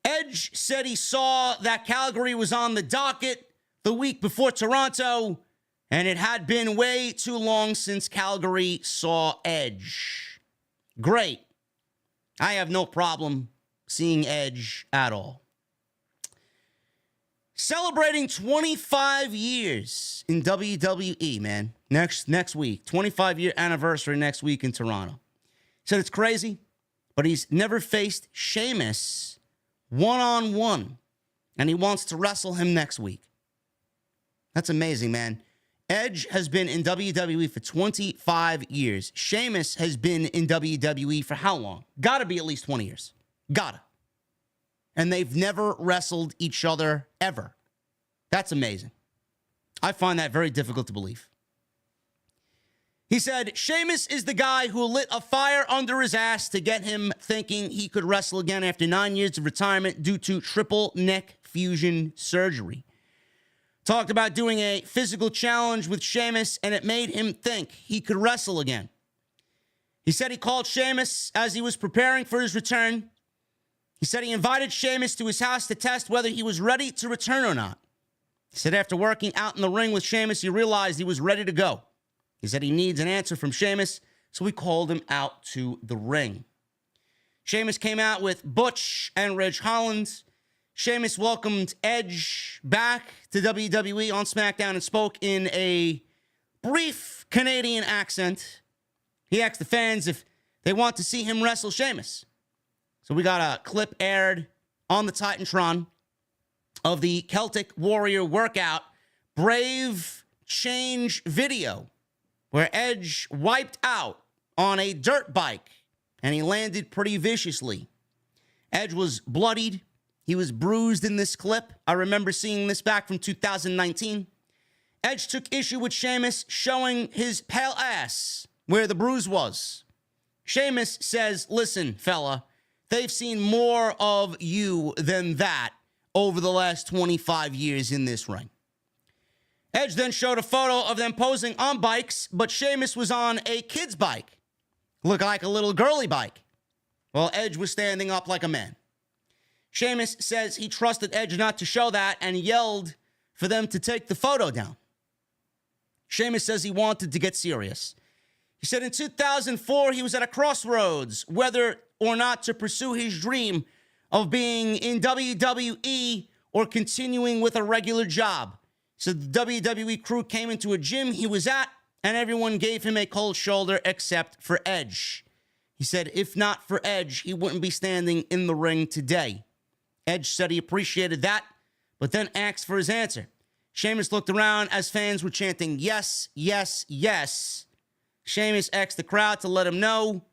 Edge said he saw that Calgary was on the docket the week before Toronto, and it had been way too long since Calgary saw Edge. Great. I have no problem seeing Edge at all. Celebrating 25 years in WWE, man. Next week. 25-year anniversary next week in Toronto. Said it's crazy, but he's never faced Sheamus one-on-one, and he wants to wrestle him next week. That's amazing, man. Edge has been in WWE for 25 years. Sheamus has been in WWE for how long? Gotta be at least 20 years. Gotta. And they've never wrestled each other ever. That's amazing. I find that very difficult to believe. He said, Sheamus is the guy who lit a fire under his ass to get him thinking he could wrestle again after 9 years of retirement due to triple neck fusion surgery. Talked about doing a physical challenge with Sheamus, and it made him think he could wrestle again. He said he called Sheamus as he was preparing for his return. He said he invited Sheamus to his house to test whether he was ready to return or not. He said after working out in the ring with Sheamus, he realized he was ready to go. He said he needs an answer from Sheamus, so he called him out to the ring. Sheamus came out with Butch and Ridge Holland. Sheamus welcomed Edge back to WWE on SmackDown and spoke in a brief Canadian accent. He asked the fans if they want to see him wrestle Sheamus. So we got a clip aired on the Titantron of the Celtic Warrior workout Brave Change video, where Edge wiped out on a dirt bike, and he landed pretty viciously. Edge was bloodied. He was bruised in this clip. I remember seeing this back from 2019. Edge took issue with Sheamus showing his pale ass where the bruise was. Sheamus says, listen, fella, they've seen more of you than that over the last 25 years in this ring. Edge then showed a photo of them posing on bikes, but Sheamus was on a kid's bike. Looked like a little girly bike, while Edge was standing up like a man. Sheamus says he trusted Edge not to show that and yelled for them to take the photo down. Sheamus says he wanted to get serious. He said in 2004, he was at a crossroads, whether or not to pursue his dream of being in WWE or continuing with a regular job. So the WWE crew came into a gym he was at, and everyone gave him a cold shoulder except for Edge. He said if not for Edge, he wouldn't be standing in the ring today. Edge said he appreciated that, but then asked for his answer. Sheamus looked around as fans were chanting, yes, yes, yes. Sheamus asked the crowd to let him know.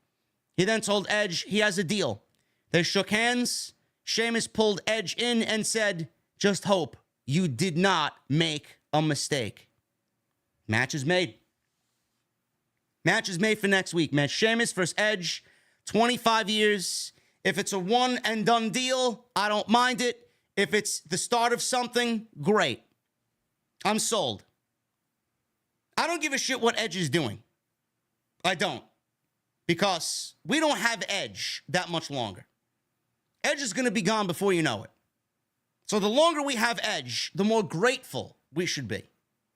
He then told Edge he has a deal. They shook hands. Sheamus pulled Edge in and said, just hope you did not make a mistake. Match is made. Match is made for next week, man. Sheamus versus Edge, 25 years. If it's a one and done deal, I don't mind it. If it's the start of something, great. I'm sold. I don't give a shit what Edge is doing. I don't. Because we don't have Edge that much longer. Edge is going to be gone before you know it. So the longer we have Edge, the more grateful we should be.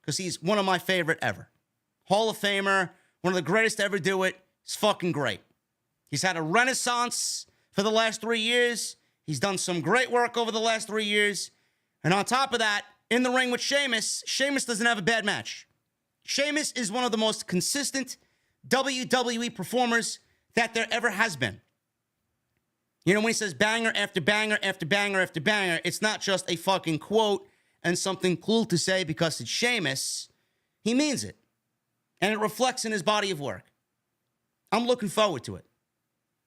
Because he's one of my favorite ever. Hall of Famer, one of the greatest to ever do it. He's fucking great. He's had a renaissance for the last 3 years. He's done some great work over the last 3 years. And on top of that, in the ring with Sheamus, Sheamus doesn't have a bad match. Sheamus is one of the most consistent WWE performers that there ever has been. You know, when he says banger after banger after banger after banger, it's not just a fucking quote and something cool to say because it's Sheamus. He means it. And it reflects in his body of work. I'm looking forward to it.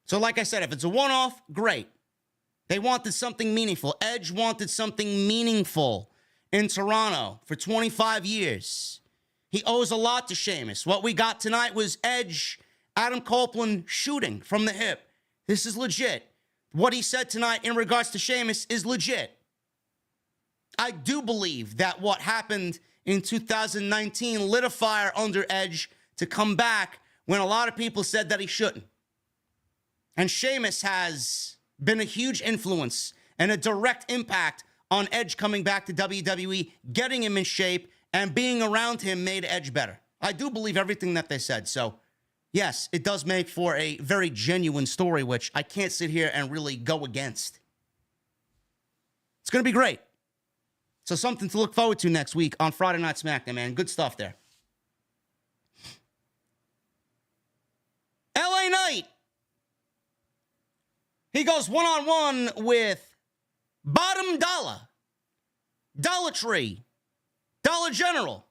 So like I said, if it's a one-off, great. They wanted something meaningful. Edge wanted something meaningful in Toronto for 25 years. He owes a lot to Sheamus. What we got tonight was Edge, Adam Copeland shooting from the hip. This is legit. What he said tonight in regards to Sheamus is legit. I do believe that what happened in 2019 lit a fire under Edge to come back when a lot of people said that he shouldn't. And Sheamus has been a huge influence and a direct impact on Edge coming back to WWE, getting him in shape, and being around him made Edge better. I do believe everything that they said. So, yes, it does make for a very genuine story, which I can't sit here and really go against. It's going to be great. So something to look forward to next week on Friday Night SmackDown, man. Good stuff there. LA Knight He goes one-on-one with Bottom Dollar, Dollar Tree, Dollar General,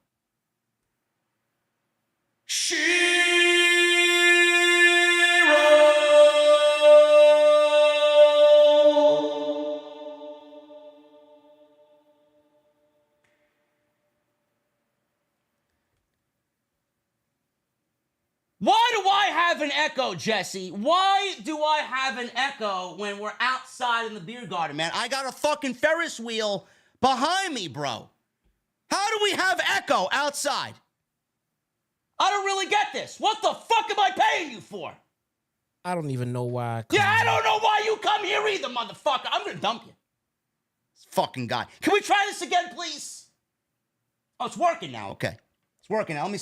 Why do I have an echo, Jesse? Why do I have an echo when we're outside in the beer garden, man? I got a fucking Ferris wheel behind me, bro. How do we have echo outside? I don't really get this. What the fuck am I paying you for? I don't even know why. I don't know why you come here either, motherfucker. I'm gonna dump you. This fucking guy. Can we try this again, please? Oh, it's working now. Okay. It's working now. Let me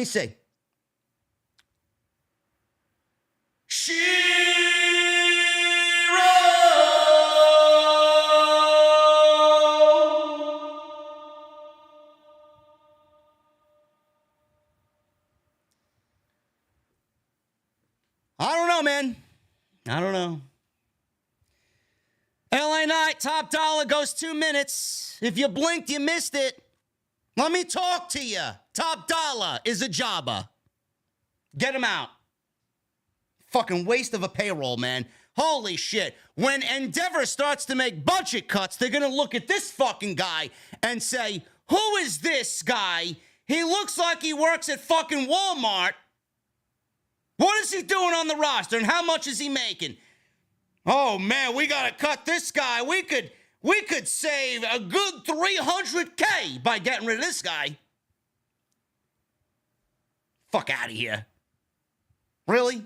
see. I don't know, man. I don't know. LA Knight, Top Dollar goes 2 minutes. If you blinked, you missed it. Let me talk to you. Top Dollar is a jobber. Get him out. Fucking waste of a payroll, man. Holy shit. When Endeavor starts to make budget cuts, they're going to look at this fucking guy and say, who is this guy? He looks like he works at fucking Walmart. What is he doing on the roster and how much is he making? Oh, man, we got to cut this guy. We could save a good $300K by getting rid of this guy. Fuck out of here. Really?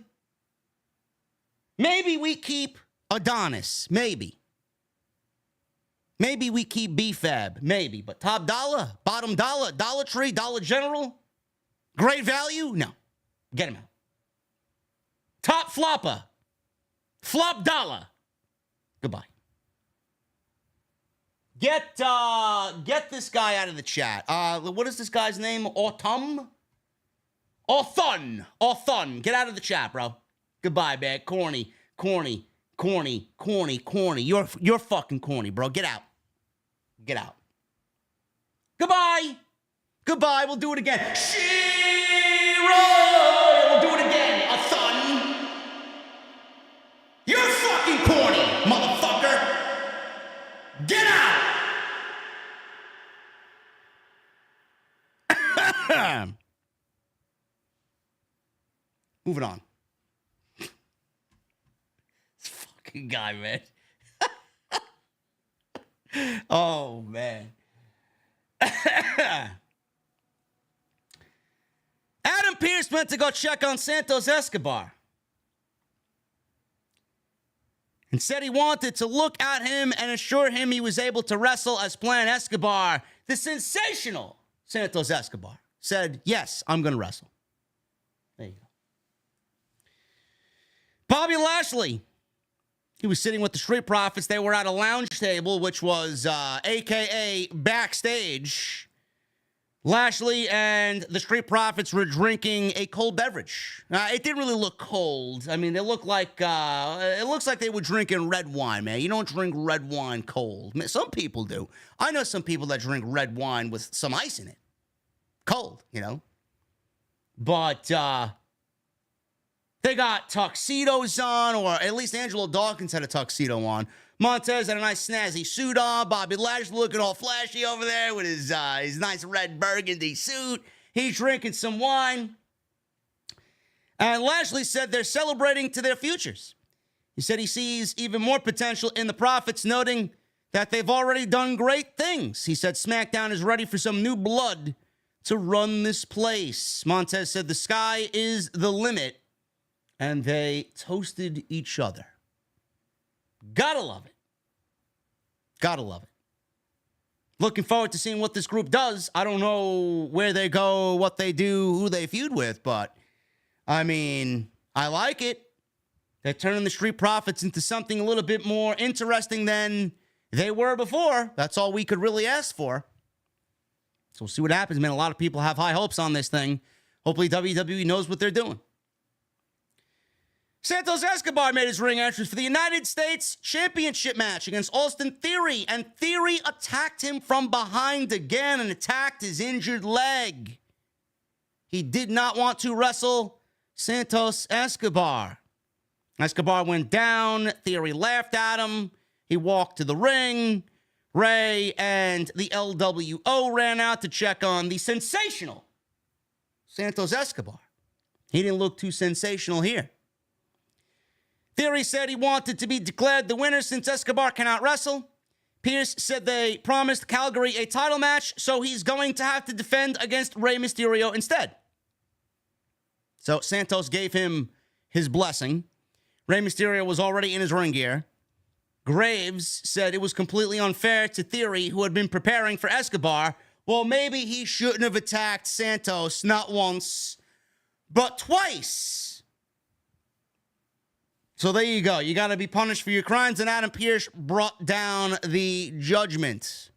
Maybe we keep Adonis. Maybe. Maybe we keep B-Fab. Maybe. But Top Dollar, Bottom Dollar, Dollar Tree, Dollar General, Great Value? No. Get him out. Top Flopper, Flop Dollar. Goodbye. Get this guy out of the chat. What is this guy's name? Authun. Get out of the chat, bro. Goodbye, man. Corny. You're fucking corny, bro. Get out. Goodbye. We'll do it again. We'll do it again. A thun. You're fucking corny, motherfucker. Get out. Moving on. Guy, man. Oh, man. Adam Pearce went to go check on Santos Escobar and said he wanted to look at him and assure him he was able to wrestle as planned. Escobar, the sensational Santos Escobar, said, yes, I'm going to wrestle. There you go. Bobby Lashley. He was sitting with the Street Profits. They were at a lounge table, which was a.k.a. Backstage. Lashley and the Street Profits were drinking a cold beverage. It didn't really look cold. I mean, it looks like they were drinking red wine, man. You don't drink red wine cold. Some people do. I know some people that drink red wine with some ice in it. Cold, you know. But they got tuxedos on, or at least Angelo Dawkins had a tuxedo on. Montez had a nice snazzy suit on. Bobby Lashley looking all flashy over there with his nice red burgundy suit. He's drinking some wine. And Lashley said they're celebrating to their futures. He said he sees even more potential in the Profits, noting that they've already done great things. He said SmackDown is ready for some new blood to run this place. Montez said the sky is the limit. And they toasted each other. Gotta love it. Looking forward to seeing what this group does. I don't know where they go, what they do, who they feud with, but I mean, I like it. They're turning the Street Profits into something a little bit more interesting than they were before. That's all we could really ask for. So we'll see what happens, man. A lot of people have high hopes on this thing. Hopefully WWE knows what they're doing. Santos Escobar made his ring entrance for the United States Championship match against Austin Theory, and Theory attacked him from behind again and attacked his injured leg. He did not want to wrestle Santos Escobar. Escobar went down. Theory laughed at him. He walked to the ring. Rey and the LWO ran out to check on the sensational Santos Escobar. He didn't look too sensational here. Theory said he wanted to be declared the winner since Escobar cannot wrestle. Pierce said they promised Calgary a title match, so he's going to have to defend against Rey Mysterio instead. So Santos gave him his blessing. Rey Mysterio was already in his ring gear. Graves said it was completely unfair to Theory, who had been preparing for Escobar. Well, maybe he shouldn't have attacked Santos not once, but twice. So there you go. You got to be punished for your crimes, and Adam Pearce brought down the judgment.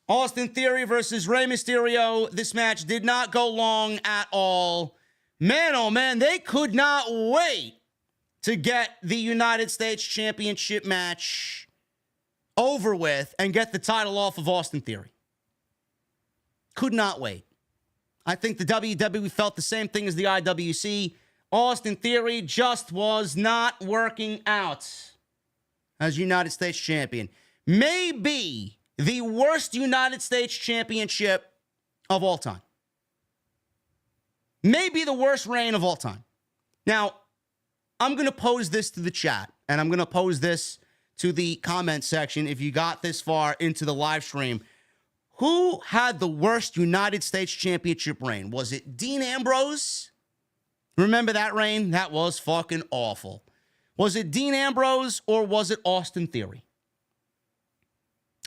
Austin Theory versus Rey Mysterio. This match did not go long at all. Man, oh man, they could not wait to get the United States Championship match over with and get the title off of Austin Theory. Could not wait. I think the WWE felt the same thing as the IWC. Austin Theory just was not working out as United States champion. Maybe the worst United States championship of all time. Maybe the worst reign of all time. Now, I'm going to pose this to the chat, and I'm going to pose this to the comment section if you got this far into the live stream. Who had the worst United States championship reign? Was it Dean Ambrose? Remember that reign? That was fucking awful. Was it Dean Ambrose or was it Austin Theory?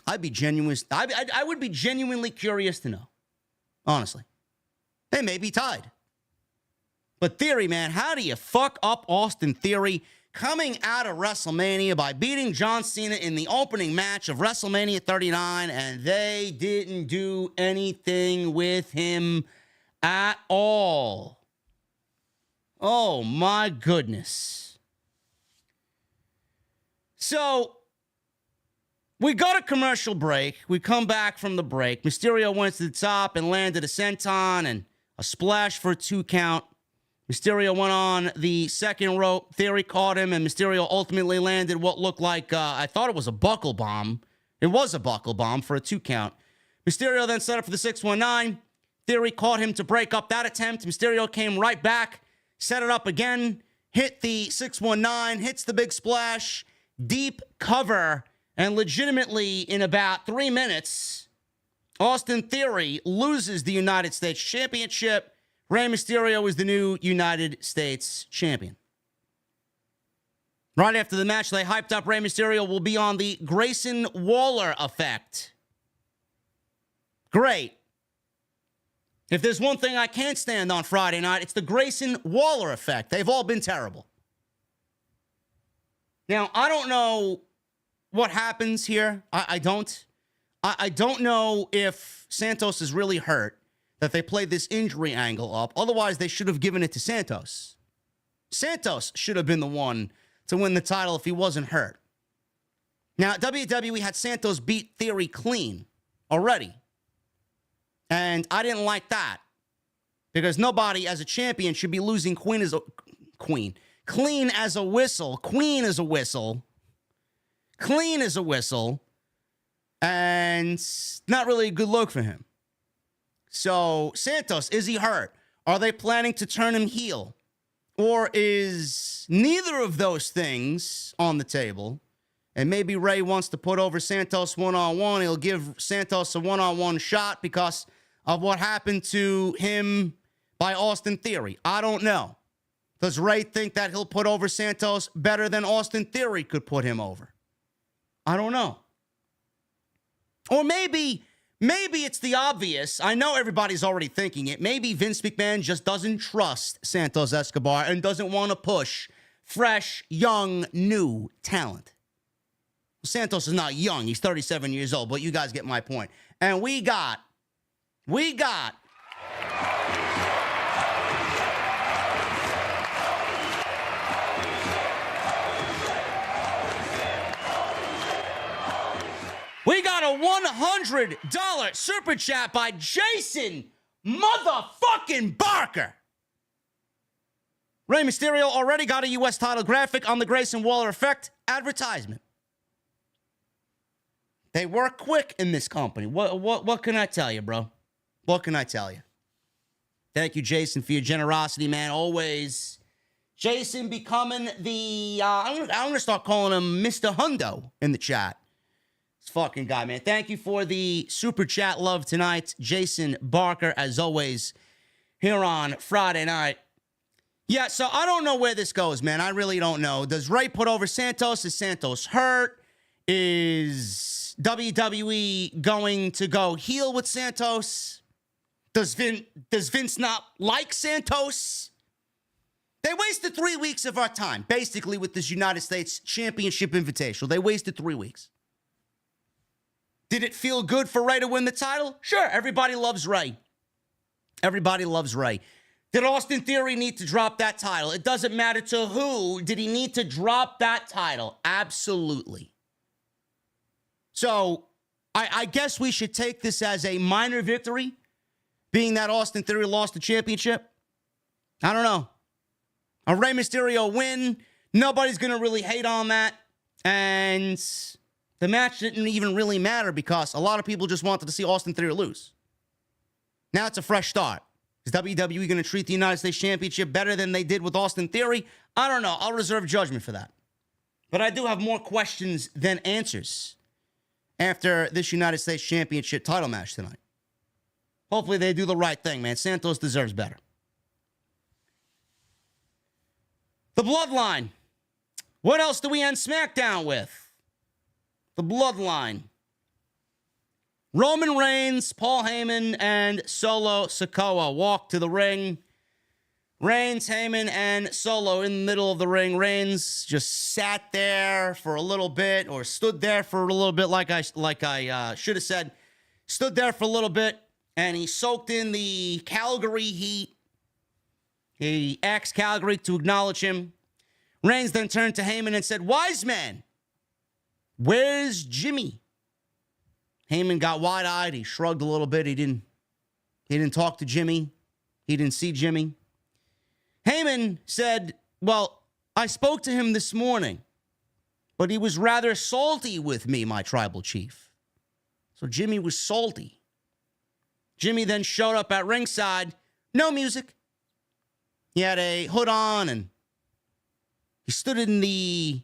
I would be genuinely curious to know. Honestly. They may be tied. But Theory, man, how do you fuck up Austin Theory coming out of WrestleMania by beating John Cena in the opening match of WrestleMania 39, and they didn't do anything with him at all? Oh, my goodness. So, we got a commercial break. We come back from the break. Mysterio went to the top and landed a senton and a splash for a 2 count. Mysterio went on the second rope. Theory caught him, and Mysterio ultimately landed what looked like, I thought it was a buckle bomb. It was a buckle bomb for a 2 count. Mysterio then set up for the 619. Theory caught him to break up that attempt. Mysterio came right back. Set it up again, hit the 619, hits the big splash, deep cover, and legitimately in about 3 minutes, Austin Theory loses the United States Championship. Rey Mysterio is the new United States Champion. Right after the match, they hyped up Rey Mysterio will be on the Grayson Waller effect. Great. If there's one thing I can't stand on Friday night, it's the Grayson Waller effect. They've all been terrible. Now, I don't know what happens here. I don't. I don't know if Santos is really hurt, that they played this injury angle up. Otherwise, they should have given it to Santos. Santos should have been the one to win the title if he wasn't hurt. Now, WWE had Santos beat Theory clean already. And I didn't like that. Because nobody as a champion should be losing clean as a whistle. Queen as a whistle. Clean as a whistle. And not really a good look for him. So, Santos, is he hurt? Are they planning to turn him heel? Or is neither of those things on the table? And maybe Rey wants to put over Santos one-on-one. He'll give Santos a one-on-one shot because of what happened to him by Austin Theory. I don't know. Does Rey think that he'll put over Santos better than Austin Theory could put him over? I don't know. Or maybe it's the obvious. I know everybody's already thinking it. Maybe Vince McMahon just doesn't trust Santos Escobar and doesn't want to push fresh, young, new talent. Santos is not young. He's 37 years old, but you guys get my point. And we got a $100 super chat by Jason motherfucking Barker. Rey Mysterio already got a U.S. title graphic on the Grayson Waller Effect advertisement. They work quick in this company. What can I tell you, bro? What can I tell you? Thank you, Jason, for your generosity, man. Always. Jason becoming the, I'm going to start calling him Mr. Hundo in the chat. This fucking guy, man. Thank you for the super chat love tonight. Jason Barker, as always, here on Friday night. Yeah, so I don't know where this goes, man. I really don't know. Does Rey put over Santos? Is Santos hurt? Is WWE going to go heel with Santos? Does Vince not like Santos? They wasted 3 weeks of our time, basically, with this United States Championship Invitational. They wasted 3 weeks. Did it feel good for Rey to win the title? Sure, everybody loves Rey. Everybody loves Rey. Did Austin Theory need to drop that title? It doesn't matter to who. Did he need to drop that title? Absolutely. So, I guess we should take this as a minor victory, being that Austin Theory lost the championship. I don't know. A Rey Mysterio win, nobody's going to really hate on that. And the match didn't even really matter because a lot of people just wanted to see Austin Theory lose. Now it's a fresh start. Is WWE going to treat the United States Championship better than they did with Austin Theory? I don't know. I'll reserve judgment for that. But I do have more questions than answers after this United States Championship title match tonight. Hopefully they do the right thing, man. Santos deserves better. The Bloodline. What else do we end SmackDown with? The Bloodline. Roman Reigns, Paul Heyman, and Solo Sikoa walk to the ring. Reigns, Heyman, and Solo in the middle of the ring. Reigns just sat there for a little bit, or stood there for a little bit, like I should have said. Stood there for a little bit, and he soaked in the Calgary heat. He asked Calgary to acknowledge him. Reigns then turned to Heyman and said, "Wise man, where's Jimmy?" Heyman got wide-eyed. He shrugged a little bit. He didn't talk to Jimmy. He didn't see Jimmy. Heyman said, "Well, I spoke to him this morning, but he was rather salty with me, my tribal chief." So Jimmy was salty. Jimmy then showed up at ringside. No music. He had a hood on, and he stood in the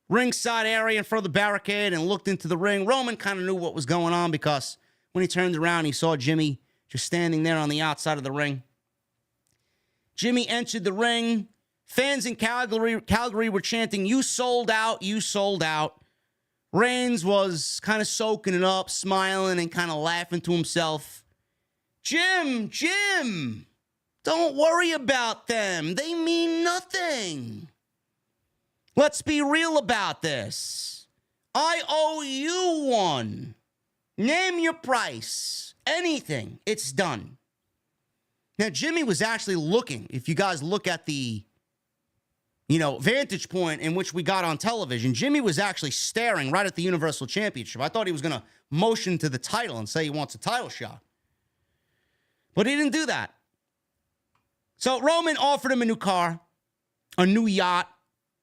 ringside area in front of the barricade and looked into the ring. Roman kind of knew what was going on because when he turned around, he saw Jimmy just standing there on the outside of the ring. Jimmy entered the ring. Fans in Calgary were chanting, "You sold out, you sold out." Reigns was kind of soaking it up, smiling and kind of laughing to himself. Jim, don't worry about them. They mean nothing. Let's be real about this. I owe you one. Name your price. Anything. It's done. Now, Jimmy was actually looking. If you guys look at the, vantage point in which we got on television, Jimmy was actually staring right at the Universal Championship. I thought he was going to motion to the title and say he wants a title shot. But he didn't do that. So Roman offered him a new car, a new yacht,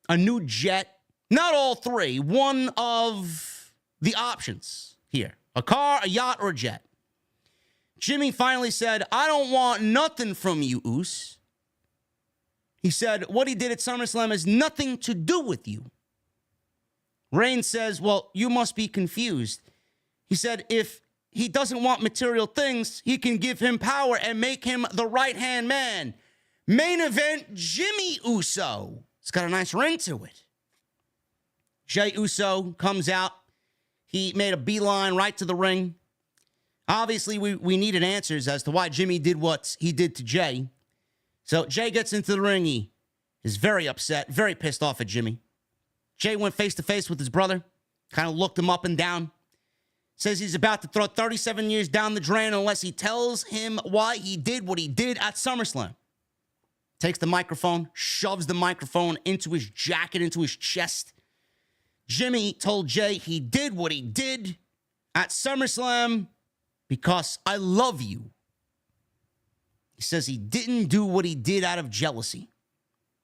a new jet. Not all three. One of the options here. A car, a yacht, or a jet. Jimmy finally said, "I don't want nothing from you, Uso." He said, "What he did at SummerSlam has nothing to do with you." Reigns says, "Well, you must be confused." He said, "If he doesn't want material things, he can give him power and make him the right-hand man." Main event, Jimmy Uso. It's got a nice ring to it. Jey Uso comes out. He made a beeline right to the ring. Obviously, we needed answers as to why Jimmy did what he did to Jey. So Jey gets into the ring. He is very upset, very pissed off at Jimmy. Jey went face-to-face with his brother, kind of looked him up and down. Says he's about to throw 37 years down the drain unless he tells him why he did what he did at SummerSlam. Takes the microphone, shoves the microphone into his jacket, into his chest. Jimmy told Jey he did what he did at SummerSlam because I love you. He says he didn't do what he did out of jealousy.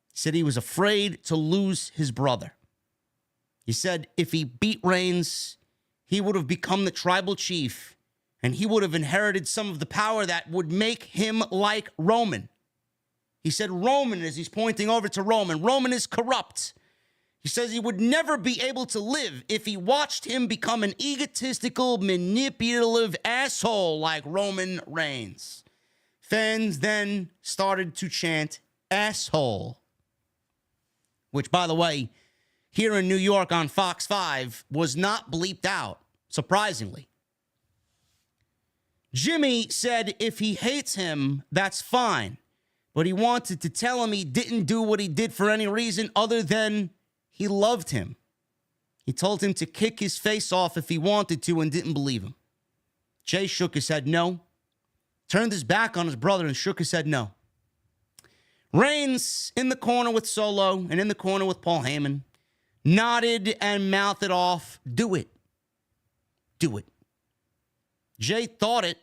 He said he was afraid to lose his brother. He said if he beat Reigns, he would have become the tribal chief, and he would have inherited some of the power that would make him like Roman. He said Roman, as he's pointing over to Roman is corrupt. He says he would never be able to live if he watched him become an egotistical, manipulative asshole like Roman Reigns. Fans then started to chant, asshole. Which, by the way, here in New York on Fox 5 was not bleeped out, surprisingly. Jimmy said if he hates him, that's fine. But he wanted to tell him he didn't do what he did for any reason other than he loved him. He told him to kick his face off if he wanted to and didn't believe him. Jey shook his head no. Turned his back on his brother and shook his head no. Reigns in the corner with Solo and in the corner with Paul Heyman nodded and mouthed off, do it. Do it. Jey thought it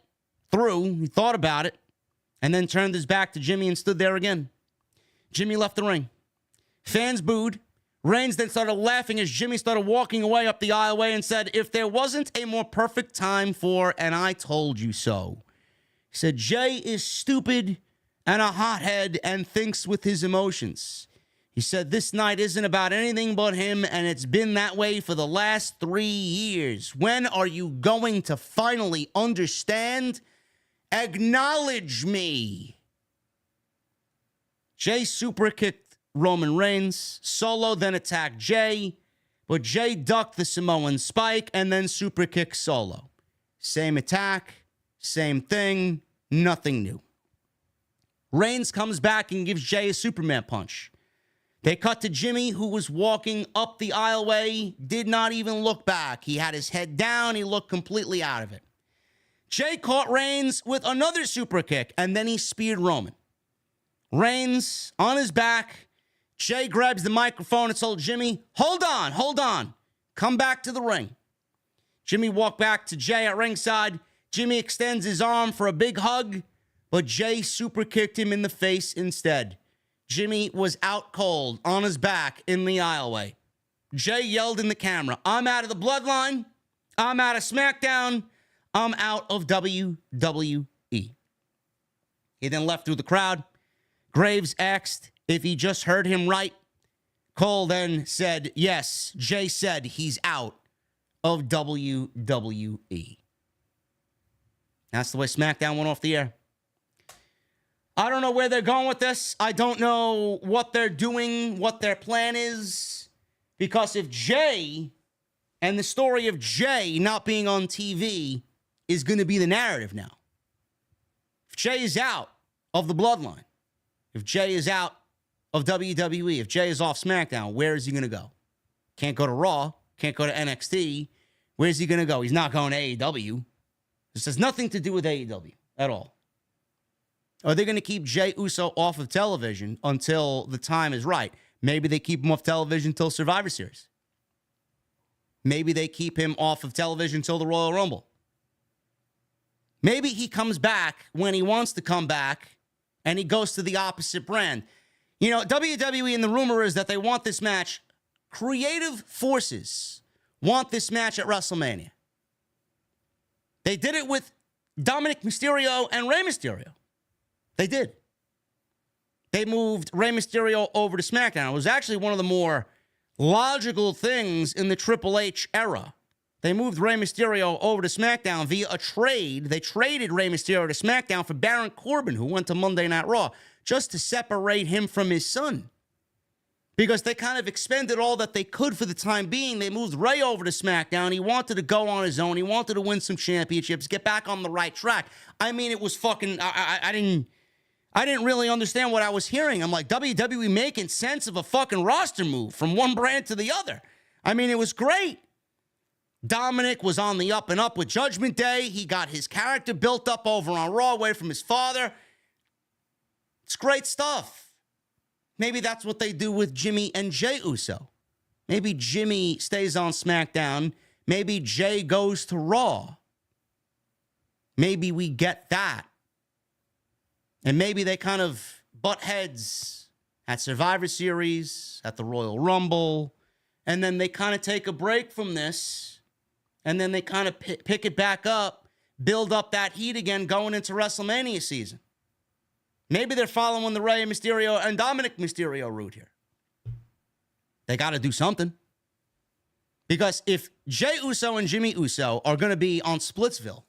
through. He thought about it and then turned his back to Jimmy and stood there again. Jimmy left the ring. Fans booed. Reigns then started laughing as Jimmy started walking away up the aisleway and said, if there wasn't a more perfect time for and I told you so. He said, Jey is stupid and a hothead and thinks with his emotions. He said, this night isn't about anything but him, and it's been that way for the last 3 years. When are you going to finally understand? Acknowledge me. Jey super kicked Roman Reigns. Solo then attacked Jey, but Jey ducked the Samoan spike and then super kicked Solo. Same attack, same thing, nothing new. Reigns comes back and gives Jey a Superman punch. They cut to Jimmy, who was walking up the aisleway, did not even look back. He had his head down. He looked completely out of it. Jey caught Reigns with another super kick, and then he speared Roman. Reigns on his back. Jey grabs the microphone and told Jimmy, hold on. Come back to the ring. Jimmy walked back to Jey at ringside. Jimmy extends his arm for a big hug, but Jey super kicked him in the face instead. Jimmy was out cold on his back in the aisleway. Jey yelled in the camera, I'm out of the Bloodline. I'm out of SmackDown. I'm out of WWE. He then left through the crowd. Graves asked if he just heard him right. Cole then said, yes, Jey said he's out of WWE. That's the way SmackDown went off the air. I don't know where they're going with this. I don't know what they're doing, what their plan is. Because if Jey and the story of Jey not being on TV is going to be the narrative now. If Jey is out of the Bloodline, if Jey is out of WWE, if Jey is off SmackDown, where is he going to go? Can't go to Raw, can't go to NXT. Where's he going to go? He's not going to AEW. This has nothing to do with AEW at all. Are they going to keep Jey Uso off of television until the time is right? Maybe they keep him off television until Survivor Series. Maybe they keep him off of television until the Royal Rumble. Maybe he comes back when he wants to come back and he goes to the opposite brand. You know, WWE, and the rumor is that they want this match. Creative forces want this match at WrestleMania. They did it with Dominic Mysterio and Rey Mysterio. They did. They moved Rey Mysterio over to SmackDown. It was actually one of the more logical things in the Triple H era. They moved Rey Mysterio over to SmackDown via a trade. They traded Rey Mysterio to SmackDown for Baron Corbin, who went to Monday Night Raw, just to separate him from his son. Because they kind of expended all that they could for the time being. They moved Rey over to SmackDown. He wanted to go on his own. He wanted to win some championships, get back on the right track. I mean, it was fucking... I didn't really understand what I was hearing. I'm like, WWE making sense of a fucking roster move from one brand to the other. I mean, it was great. Dominic was on the up and up with Judgment Day. He got his character built up over on Raw away from his father. It's great stuff. Maybe that's what they do with Jimmy and Jey Uso. Maybe Jimmy stays on SmackDown. Maybe Jey goes to Raw. Maybe we get that. And maybe they kind of butt heads at Survivor Series, at the Royal Rumble, and then they kind of take a break from this, and then they kind of pick it back up, build up that heat again going into WrestleMania season. Maybe they're following the Rey Mysterio and Dominic Mysterio route here. They got to do something. Because if Jey Uso and Jimmy Uso are going to be on Splitsville,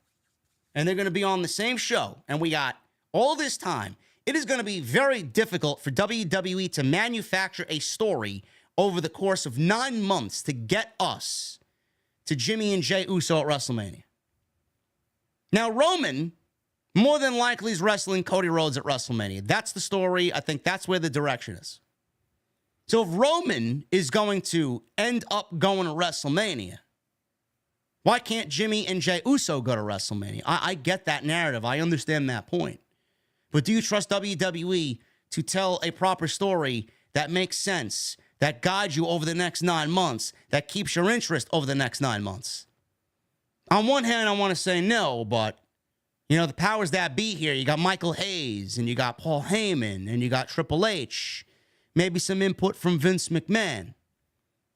and they're going to be on the same show, and we got all this time, it is going to be very difficult for WWE to manufacture a story over the course of 9 months to get us to Jimmy and Jey Uso at WrestleMania. Now, Roman more than likely is wrestling Cody Rhodes at WrestleMania. That's the story. I think that's where the direction is. So if Roman is going to end up going to WrestleMania, why can't Jimmy and Jey Uso go to WrestleMania? I get that narrative. I understand that point. But do you trust WWE to tell a proper story that makes sense, that guides you over the next 9 months, that keeps your interest over the next 9 months? On one hand, I want to say no, but, you know, the powers that be here, you got Michael Hayes, and you got Paul Heyman, and you got Triple H, maybe some input from Vince McMahon.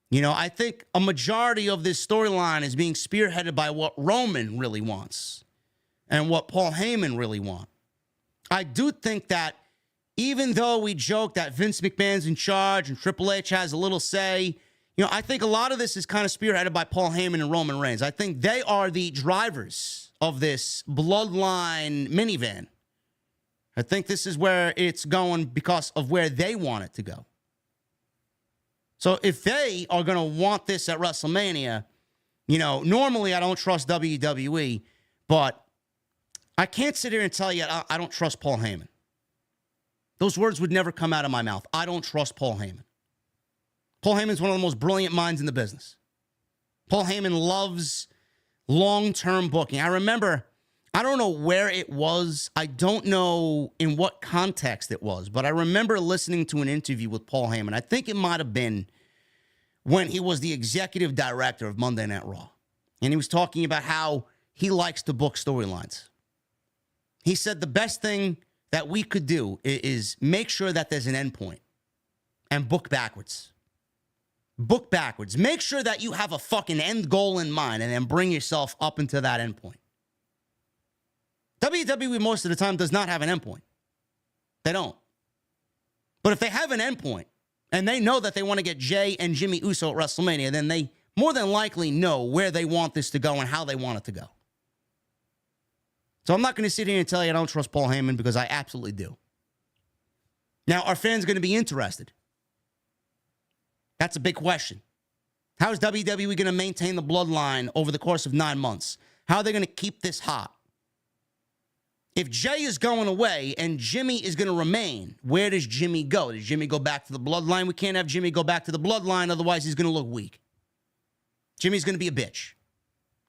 You know, I think a majority of this storyline is being spearheaded by what Roman really wants and what Paul Heyman really wants. I do think that even though we joke that Vince McMahon's in charge and Triple H has a little say, you know, I think a lot of this is kind of spearheaded by Paul Heyman and Roman Reigns. I think they are the drivers of this Bloodline minivan. I think this is where it's going because of where they want it to go. So if they are going to want this at WrestleMania, you know, normally I don't trust WWE, but I can't sit here and tell you I don't trust Paul Heyman. Those words would never come out of my mouth. I don't trust Paul Heyman. Paul Heyman's one of the most brilliant minds in the business. Paul Heyman loves long-term booking. I remember, I don't know where it was. I don't know in what context it was, but I remember listening to an interview with Paul Heyman. I think it might have been when he was the executive director of Monday Night Raw. And he was talking about how he likes to book storylines. He said the best thing that we could do is make sure that there's an endpoint and book backwards. Book backwards. Make sure that you have a fucking end goal in mind and then bring yourself up into that endpoint. WWE most of the time does not have an endpoint. They don't. But if they have an endpoint and they know that they want to get Jey and Jimmy Uso at WrestleMania, then they more than likely know where they want this to go and how they want it to go. So I'm not going to sit here and tell you I don't trust Paul Heyman because I absolutely do. Now, are fans going to be interested? That's a big question. How is WWE going to maintain the bloodline over the course of 9 months? How are they going to keep this hot? If Jey is going away and Jimmy is going to remain, where does Jimmy go? Does Jimmy go back to the bloodline? We can't have Jimmy go back to the bloodline, otherwise he's going to look weak. Jimmy's going to be a bitch.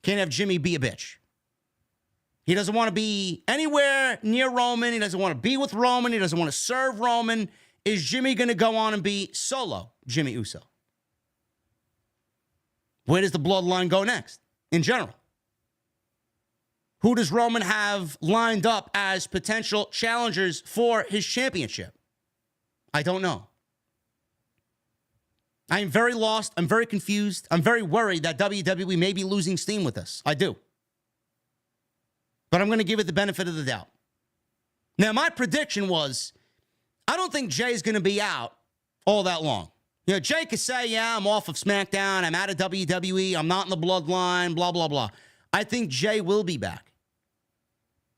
Can't have Jimmy be a bitch. He doesn't want to be anywhere near Roman. He doesn't want to be with Roman. He doesn't want to serve Roman. Is Jimmy going to go on and be solo Jimmy Uso? Where does the bloodline go next in general? Who does Roman have lined up as potential challengers for his championship? I don't know. I am very lost. I'm very confused. I'm very worried that WWE may be losing steam with this. I do. But I'm going to give it the benefit of the doubt. Now, my prediction was, I don't think Jey's going to be out all that long. You know, Jey could say, yeah, I'm off of SmackDown. I'm out of WWE. I'm not in the bloodline, blah, blah, blah. I think Jey will be back.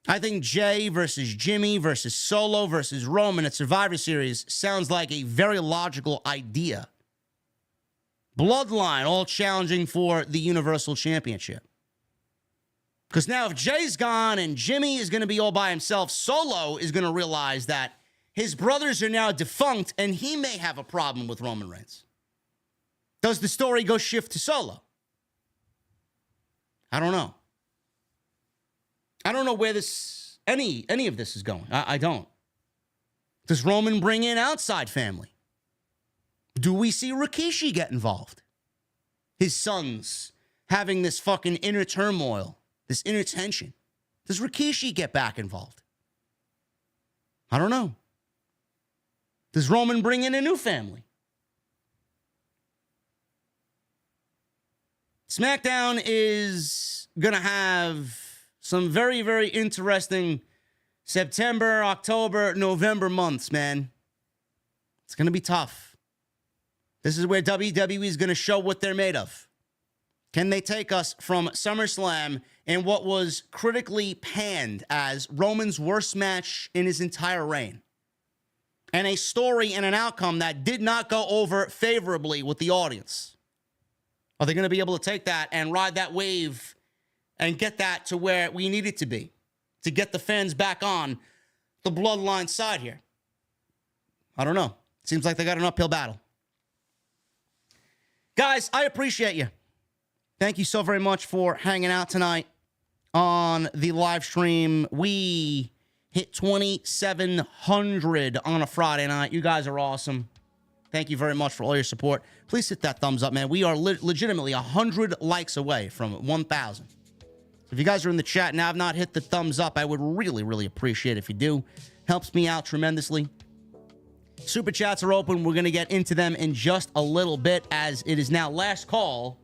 I think Jey versus Jimmy versus Solo versus Roman at Survivor Series sounds like a very logical idea. Bloodline all challenging for the Universal Championship. Because now if Jey's gone and Jimmy is going to be all by himself, Solo is going to realize that his brothers are now defunct and he may have a problem with Roman Reigns. Does the story go shift to Solo? I don't know. I don't know where this any of this is going. I don't. Does Roman bring in outside family? Do we see Rikishi get involved? His sons having this fucking inner turmoil, this inner tension? Does Rikishi get back involved? I don't know. Does Roman bring in a new family? SmackDown is going to have some very, very interesting September, October, November months, man. It's going to be tough. This is where WWE is going to show what they're made of. Can they take us from SummerSlam in what was critically panned as Roman's worst match in his entire reign, and a story and an outcome that did not go over favorably with the audience? Are they going to be able to take that and ride that wave and get that to where we need it to be to get the fans back on the Bloodline side here? I don't know. Seems like they got an uphill battle. Guys, I appreciate you. Thank you so very much for hanging out tonight on the live stream. We hit 2,700 on a Friday night. You guys are awesome. Thank you very much for all your support. Please hit that thumbs up, man. We are legitimately 100 likes away from 1,000. So if you guys are in the chat and have not hit the thumbs up, I would really, really appreciate it if you do. Helps me out tremendously. Super chats are open. We're going to get into them in just a little bit as it is now last call.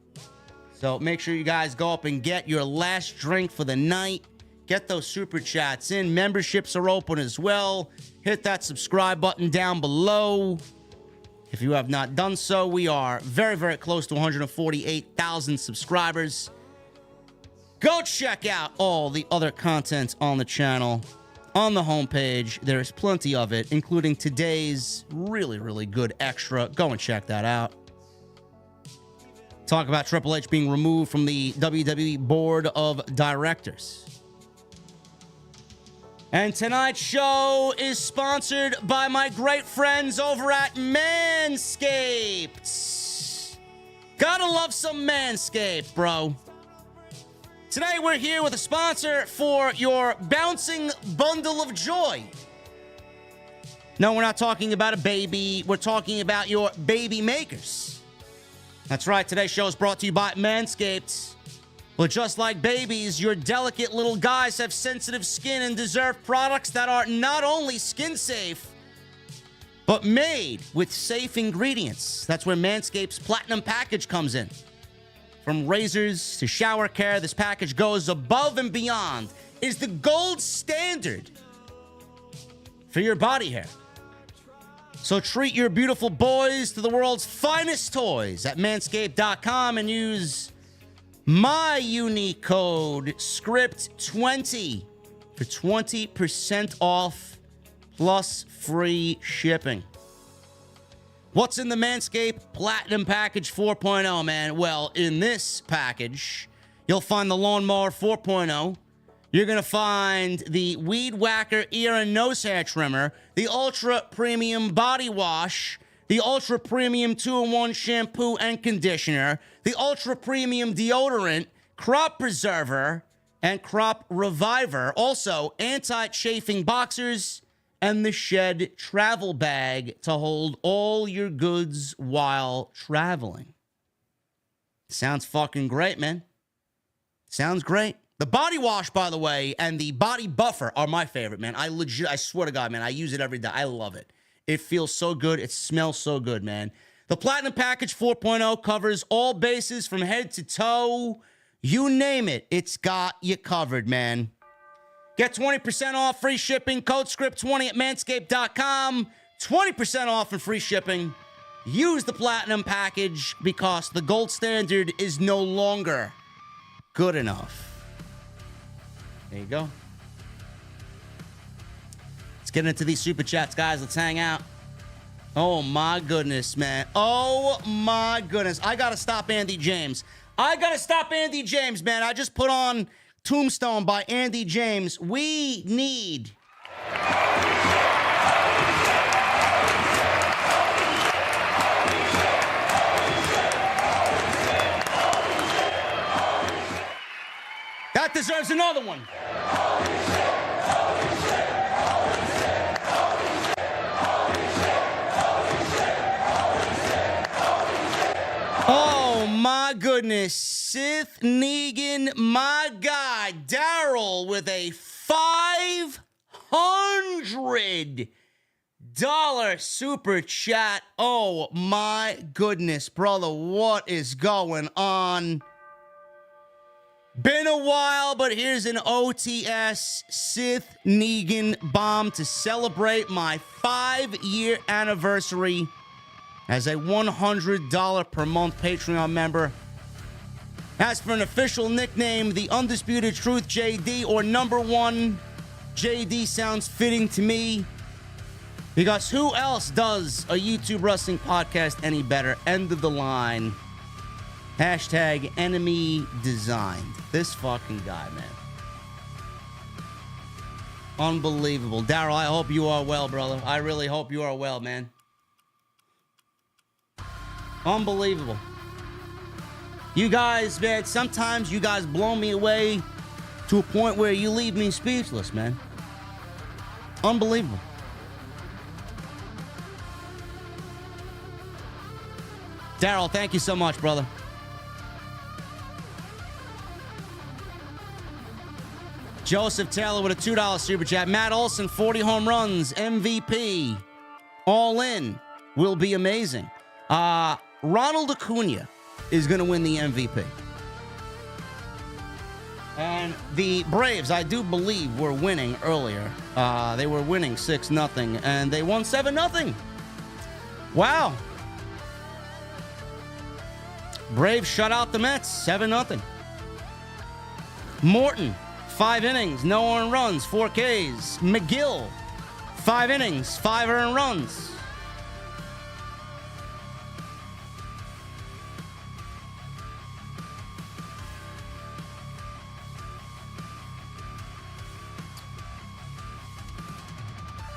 So make sure you guys go up and get your last drink for the night. Get those super chats in. Memberships are open as well. Hit that subscribe button down below. If you have not done so, we are very, very close to 148,000 subscribers. Go check out all the other content on the channel. On the homepage, there's plenty of it, including today's really, really good extra. Go and check that out. Talk about Triple H being removed from the WWE Board of Directors. And tonight's show is sponsored by my great friends over at Manscaped. Gotta love some Manscaped, bro. Today we're here with a sponsor for your bouncing bundle of joy. No, we're not talking about a baby. We're talking about your baby makers. That's right. Today's show is brought to you by Manscaped. But just like babies, your delicate little guys have sensitive skin and deserve products that are not only skin safe, but made with safe ingredients. That's where Manscaped's Platinum Package comes in. From razors to shower care, this package goes above and beyond. It is the gold standard for your body hair. So treat your beautiful boys to the world's finest toys at manscaped.com and use my unique code SCRIPT20 for 20% off plus free shipping. What's in the Manscaped Platinum Package 4.0, man? Well, in this package, you'll find the Lawnmower 4.0. You're going to find the Weed Whacker ear and nose hair trimmer, the Ultra Premium Body Wash, the Ultra Premium 2-in-1 shampoo and conditioner, the Ultra Premium deodorant, Crop Preserver, and Crop Reviver. Also, anti-chafing boxers and the Shed travel bag to hold all your goods while traveling. Sounds fucking great, man. Sounds great. The body wash, by the way, and the body buffer are my favorite, man. I swear to God, man, I use it every day. I love it. It feels so good. It smells so good, man. The Platinum Package 4.0 covers all bases from head to toe. You name it, it's got you covered, man. Get 20% off free shipping. Code SCRIPT20 at manscaped.com. 20% off and free shipping. Use the Platinum Package because the gold standard is no longer good enough. There you go. Let's get into these super chats, guys. Let's hang out. Oh, my goodness, man. Oh, my goodness. I got to stop Andy James. I got to stop Andy James, man. I just put on Tombstone by Andy James. We need... That deserves another one. Oh, my goodness. Sith Negan, my guy, Daryl, with a $500 super chat. Oh, my goodness, brother. What is going on? Been a while, but here's an OTS Sith Negan bomb to celebrate my 5-year anniversary as a $100 per month Patreon member. As for an official nickname, the Undisputed Truth JD, or number one, JD sounds fitting to me. Because who else does a YouTube wrestling podcast any better? End of the line. Hashtag enemy designed. This fucking guy, man. Unbelievable. Daryl, I hope you are well, brother. I really hope you are well, man. Unbelievable. You guys, man, sometimes you guys blow me away to a point where you leave me speechless, man. Unbelievable. Daryl, thank you so much, brother. Joseph Taylor with a $2 super chat. Matt Olson, 40 home runs, MVP. All in. Will be amazing. Ronald Acuna is going to win the MVP. And the Braves, I do believe, were winning earlier. They were winning 6-0, and they won 7-0. Wow. Braves shut out the Mets, 7-0. Morton, 5 innings, no earned runs, 4 Ks. McGill, 5 innings, 5 earned runs.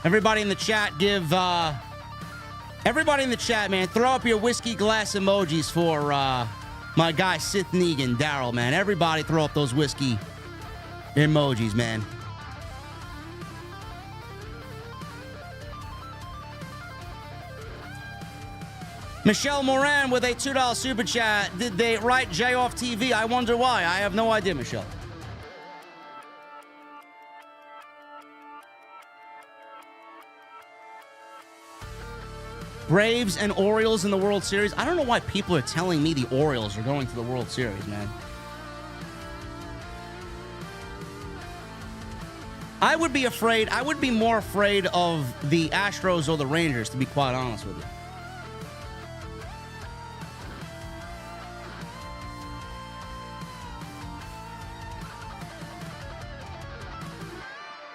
Everybody in the chat, everybody in the chat, man, throw up your whiskey glass emojis for my guy Sith Negan, Daryl, man. Everybody throw up those whiskey emojis, man. Michelle Moran with a $2 super chat. Did they write Jay off TV? I wonder why. I have no idea, Michelle. Braves and Orioles in the World Series. I don't know why people are telling me the Orioles are going to the World Series, man. I would be more afraid of the Astros or the Rangers, to be quite honest with you.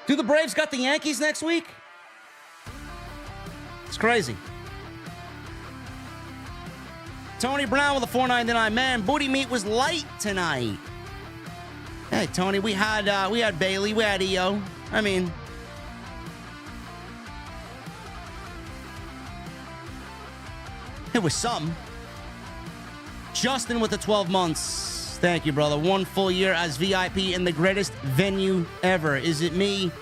Do the Braves got the Yankees next week? It's crazy. Tony Brown with a $4.99. Man, booty meat was light tonight. Hey, Tony, we had Bailey, we had EO. I mean, it was some. Justin with the 12 months. Thank you, brother. 1 full year as VIP in the greatest venue ever. Is it me?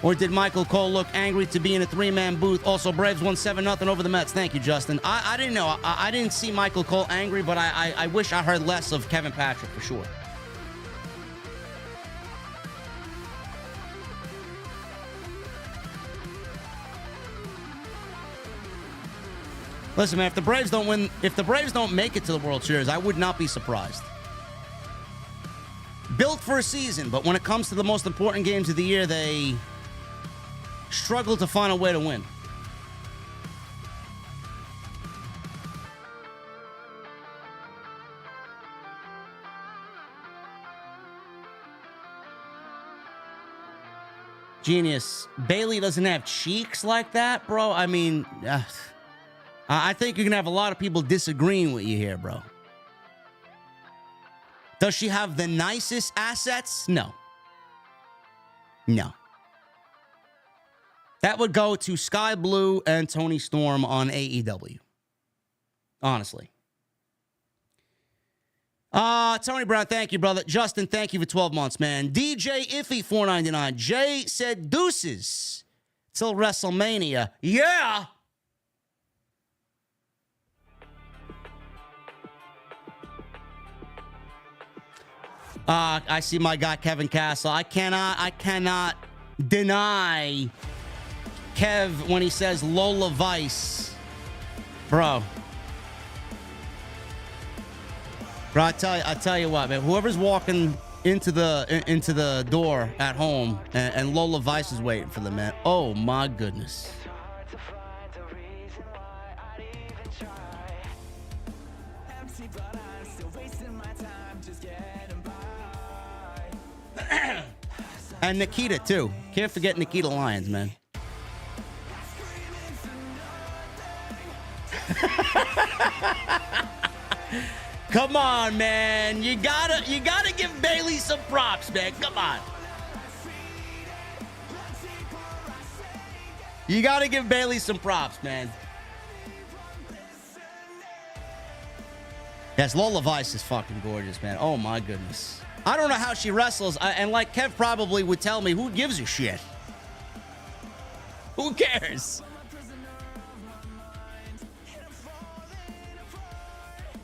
Or did Michael Cole look angry to be in a 3-man booth? Also, Braves won 7-0 over the Mets. Thank you, Justin. I didn't know. I didn't see Michael Cole angry, but I wish I heard less of Kevin Patrick for sure. Listen, man, if the Braves don't make it to the World Series, I would not be surprised. Built for a season, but when it comes to the most important games of the year, they struggle to find a way to win. Genius. Bailey doesn't have cheeks like that, bro. I mean, I think you're going to have a lot of people disagreeing with you here, bro. Does she have the nicest assets? No. No. That would go to Sky Blue and Tony Storm on AEW. Honestly. Tony Brown, thank you, brother. Justin, thank you for 12 months, man. DJ Iffy, $4.99. Jay said deuces till WrestleMania. Yeah! I see my guy Kevin Castle. I cannot deny Kev when he says Lola Vice. Bro, I tell you what, man. Whoever's walking into the door at home and Lola Vice is waiting for them, man. Oh my goodness. And Nikita too. Can't forget Nikita Lyons, man. Come on, man. You gotta give Bayley some props, man. Come on. You gotta give Bayley some props, man. Yes, Lola Vice is fucking gorgeous, man. Oh my goodness. I don't know how she wrestles, and like Kev probably would tell me, who gives a shit? Who cares?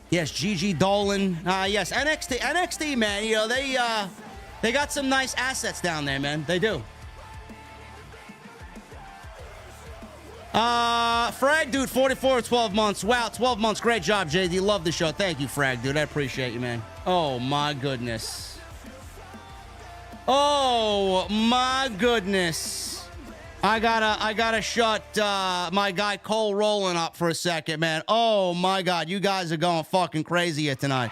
Yes, Gigi Dolan. Yes, NXT, man. You know, they got some nice assets down there, man. They do. Frag Dude, 44 or 12 months. Wow, 12 months. Great job, JD. Love the show. Thank you, Frag Dude. I appreciate you, man. Oh, my goodness. Oh, my goodness. I gotta shut my guy Cole Rowland up for a second, man. Oh, my God. You guys are going fucking crazy here tonight.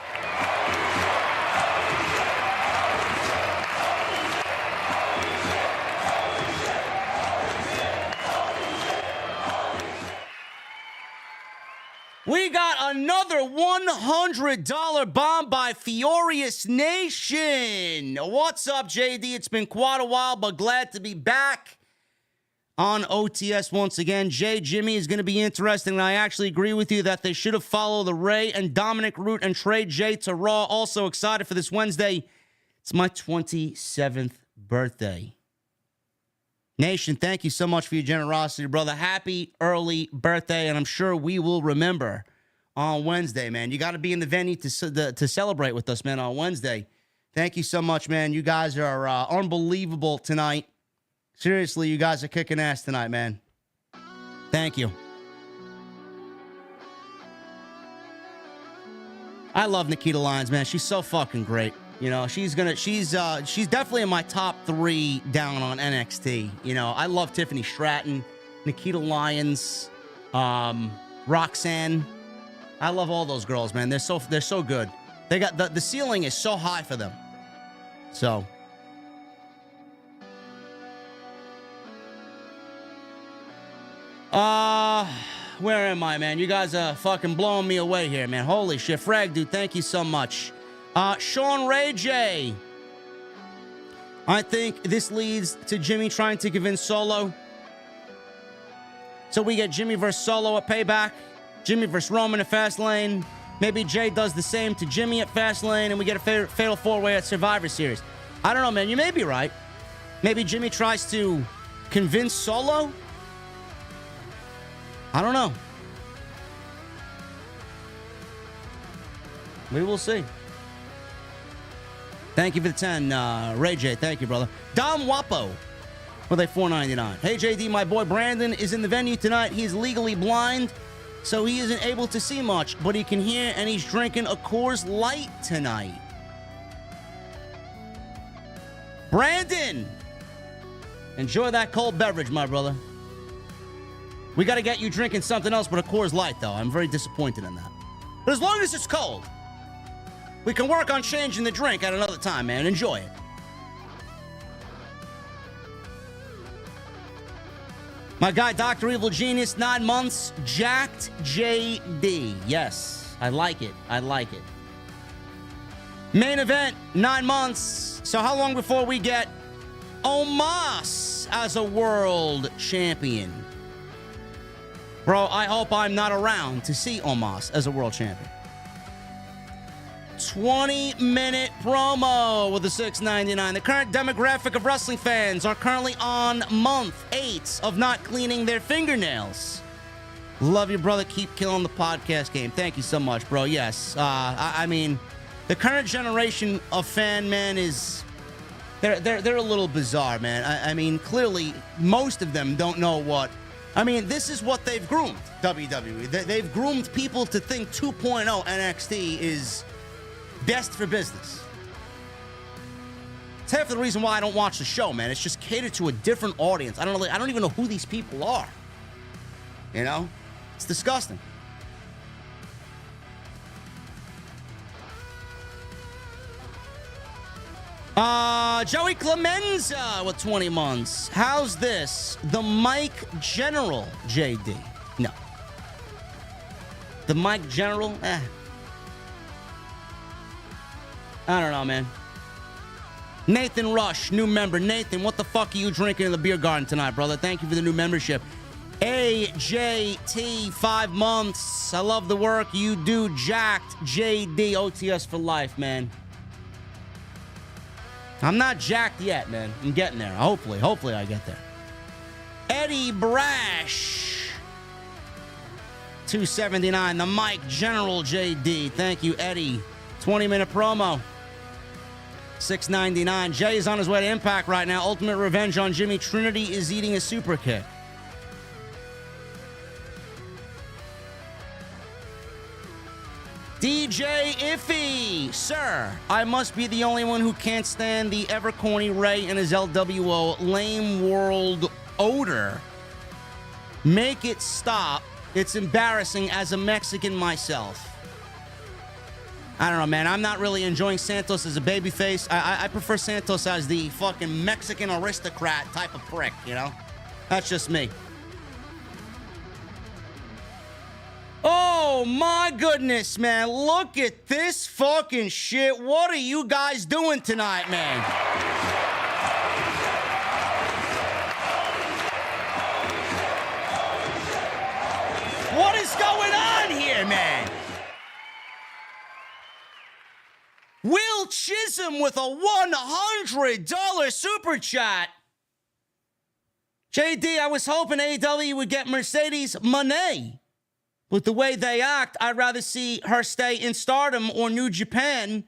We got another $100 bomb by Furious Nation. What's up, JD? It's been quite a while, but glad to be back on OTS once again. Jimmy is going to be interesting, and I actually agree with you that they should have followed the Rey and Dominic route and trade Jey to Raw. Also excited for this Wednesday. It's my 27th birthday. Nation, thank you so much for your generosity, brother. Happy early birthday, and I'm sure we will remember on Wednesday, man. You got to be in the venue to celebrate with us, man, on Wednesday. Thank you so much, man. You guys are unbelievable tonight. Seriously, you guys are kicking ass tonight, man. Thank you. I love Nikita Lyons, man. She's so fucking great. You know, she's definitely in my top 3 down on NXT. You know, I love Tiffany Stratton, Nikita Lyons, Roxanne. I love all those girls, man. They're so good. They got the ceiling is so high for them. So where am I, man? You guys are fucking blowing me away here, man. Holy shit. Frag Dude, thank you so much. Sean Ray J. I think this leads to Jimmy trying to convince Solo. So we get Jimmy versus Solo at Payback. Jimmy versus Roman at Fastlane. Maybe Jey does the same to Jimmy at Fastlane, and we get a fatal 4-way at Survivor Series. I don't know, man. You may be right. Maybe Jimmy tries to convince Solo. I don't know. We will see. Thank you for the 10, Ray J. Thank you, brother. Dom Wapo with a $4.99. Hey, JD, my boy Brandon is in the venue tonight. He's legally blind, so he isn't able to see much, but he can hear, and he's drinking a Coors Light tonight. Brandon, enjoy that cold beverage, my brother. We got to get you drinking something else but a Coors Light, though. I'm very disappointed in that. But as long as it's cold, we can work on changing the drink at another time, man. Enjoy it. My guy, Dr. Evil Genius, 9 months. Jacked JD. Yes, I like it. I like it. Main event, 9 months. So how long before we get Omos as a world champion? Bro, I hope I'm not around to see Omos as a world champion. 20-minute promo with the $6.99. The current demographic of wrestling fans are currently on month 8 of not cleaning their fingernails. Love you, brother. Keep killing the podcast game. Thank you so much, bro. Yes. I mean, The current generation of fan, man, is they're a little bizarre, man. I mean, clearly, most of them don't know what. I mean, this is what they've groomed, WWE. They've groomed people to think 2.0 NXT is best for business. It's half the reason why I don't watch the show, man. It's just catered to a different audience. I don't even know who these people are. You know? It's disgusting. Joey Clemenza with 20 months. How's this? The Mike General, JD. No. The Mike General? I don't know, man. Nathan Rush, new member. Nathan, what the fuck are you drinking in the beer garden tonight, brother? Thank you for the new membership. AJT, 5 months. I love the work you do, jacked. JD, OTS for life, man. I'm not jacked yet, man. I'm getting there. Hopefully I get there. Eddie Brash, 279. The Mike General JD. Thank you, Eddie. 20-minute promo. 699. Jay is on his way to Impact right now. Ultimate revenge on Jimmy. Trinity is eating a super kick. DJ Iffy, sir, I must be the only one who can't stand the ever corny Ray and his LWO lame world odor. Make it stop. It's embarrassing as a Mexican myself. I don't know, man. I'm not really enjoying Santos as a babyface. I prefer Santos as the fucking Mexican aristocrat type of prick, you know? That's just me. Oh my goodness, man. Look at this fucking shit. What are you guys doing tonight, man? What is going on here, man? Will Chisholm with a $100 super chat. JD, I was hoping AEW would get Mercedes Moné. With the way they act, I'd rather see her stay in Stardom or New Japan,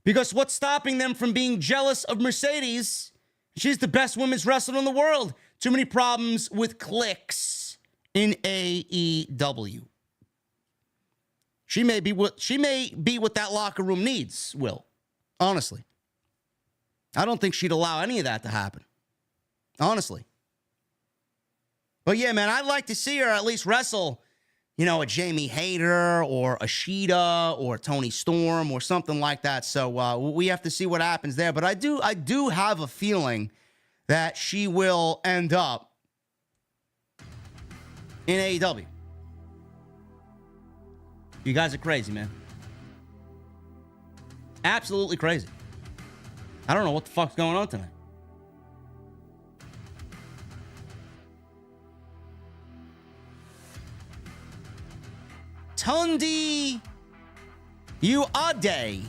because what's stopping them from being jealous of Mercedes? She's the best women's wrestler in the world. Too many problems with clicks in AEW. She may be what that locker room needs, Will. Honestly. I don't think she'd allow any of that to happen. Honestly. But yeah, man, I'd like to see her at least wrestle, you know, a Jamie Hayter or a Sheeta or Tony Storm or something like that. So we have to see what happens there. But I do have a feeling that she will end up in AEW. You guys are crazy, man. Absolutely crazy. I don't know what the fuck's going on tonight. Tundi Uade,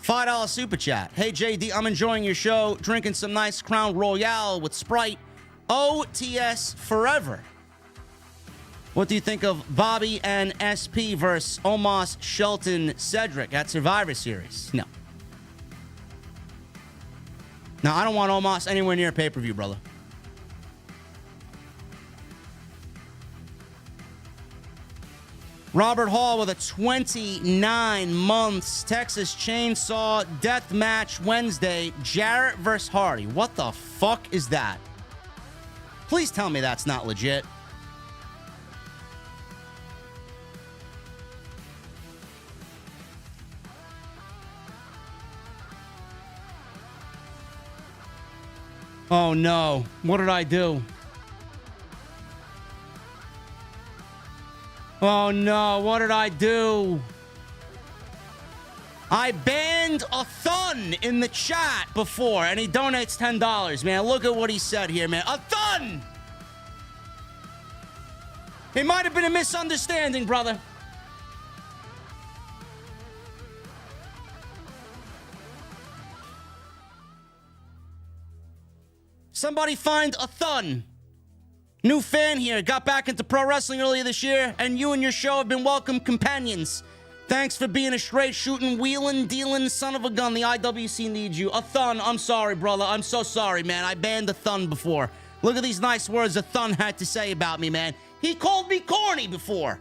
$5 super chat. Hey JD, I'm enjoying your show, drinking some nice Crown Royale with Sprite. OTS forever. What do you think of Bobby and SP versus Omos, Shelton, Cedric at Survivor Series? No. No, I don't want Omos anywhere near pay-per-view, brother. Robert Hall with a 29 months. Texas Chainsaw Death Match Wednesday. Jarrett versus Hardy. What the fuck is that? Please tell me that's not legit. Oh no. What did I do? Oh no, what did I do? I banned a thun in the chat before, and he donates $10, man. Look at what he said here, man. A thun! It might have been a misunderstanding, brother. Somebody find a thun. New fan here, got back into pro wrestling earlier this year, and you and your show have been welcome companions. Thanks for being a straight shooting, wheeling, dealing son of a gun. The IWC needs you. A Thun, I'm sorry, brother. I'm so sorry, man. I banned a Thun before. Look at these nice words a Thun had to say about me, man. He called me corny before.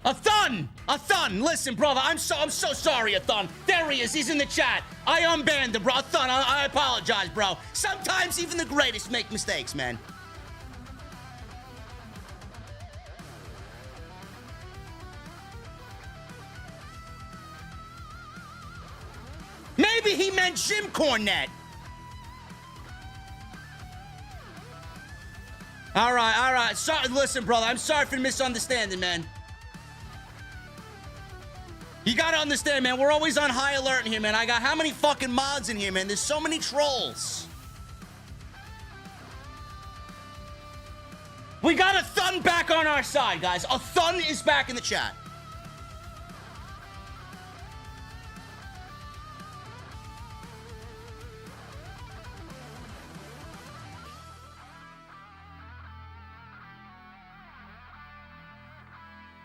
A Thun! A Thun! Listen, brother, I'm so sorry, A Thun. There he is. He's in the chat. I unbanned him, bro. A Thun, I apologize, bro. Sometimes even the greatest make mistakes, man. Maybe he meant Jim Cornette. All right. Sorry, listen, brother. I'm sorry for the misunderstanding, man. You gotta understand, man, we're always on high alert in here, man. I got how many fucking mods in here, man? There's so many trolls. We got a Thun back on our side, guys. A Thun is back in the chat.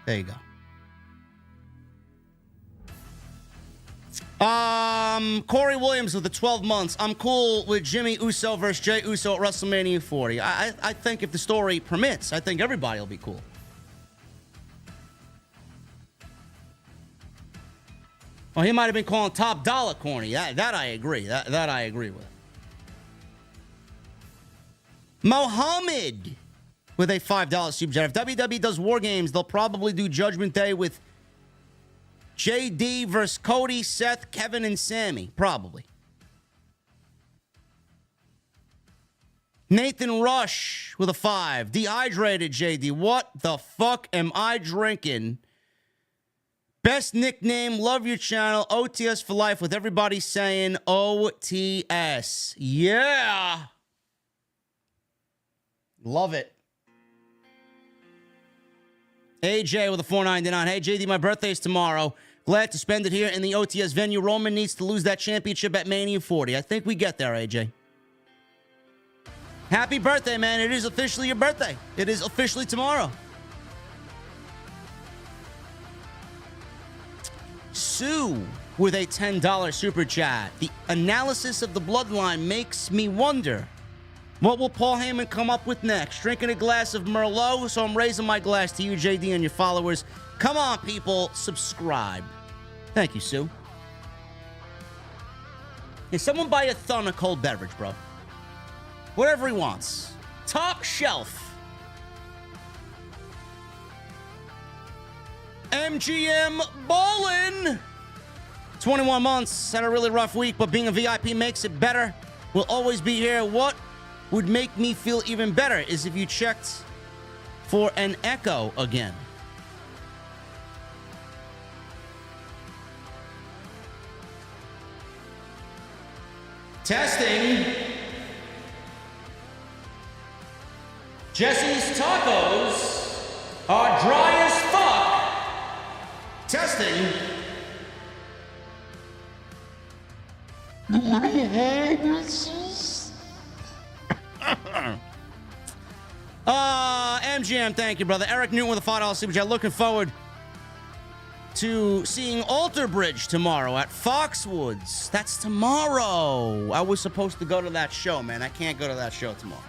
There you go. Corey Williams with the 12 months. I'm cool with Jimmy Uso versus Jey Uso at WrestleMania 40. I think if the story permits, I think everybody will be cool. Well, he might have been calling Top Dollar corny. That I agree. That I agree with. Mohammed with a $5 super chat. If WWE does War Games, they'll probably do Judgment Day with JD versus Cody, Seth, Kevin, and Sammy. Probably. Nathan Rush with a 5. Dehydrated JD. What the fuck am I drinking? Best nickname. Love your channel. OTS for life with everybody saying OTS. Yeah. Love it. AJ with a $4.99. Hey, JD, my birthday is tomorrow. Glad to spend it here in the OTS venue. Roman needs to lose that championship at Mania 40. I think we get there, AJ. Happy birthday, man. It is officially your birthday. It is officially tomorrow. Sue with a $10 super chat. The analysis of the Bloodline makes me wonder, what will Paul Heyman come up with next? Drinking a glass of Merlot, so I'm raising my glass to you, JD, and your followers. Come on, people, subscribe. Thank you, Sue. Hey, someone buy a Thun a cold beverage, bro. Whatever he wants. Top shelf. MGM Ballin'. 21 months. Had a really rough week, but being a VIP makes it better. We'll always be here. What would make me feel even better is if you checked for an echo again. Testing. Jesse's tacos are dry as fuck. Testing. MGM, thank you, brother. Eric Newton with a $5 super chat. Looking forward to seeing Alter Bridge tomorrow at Foxwoods. That's tomorrow. I was supposed to go to that show, man. I can't go to that show tomorrow.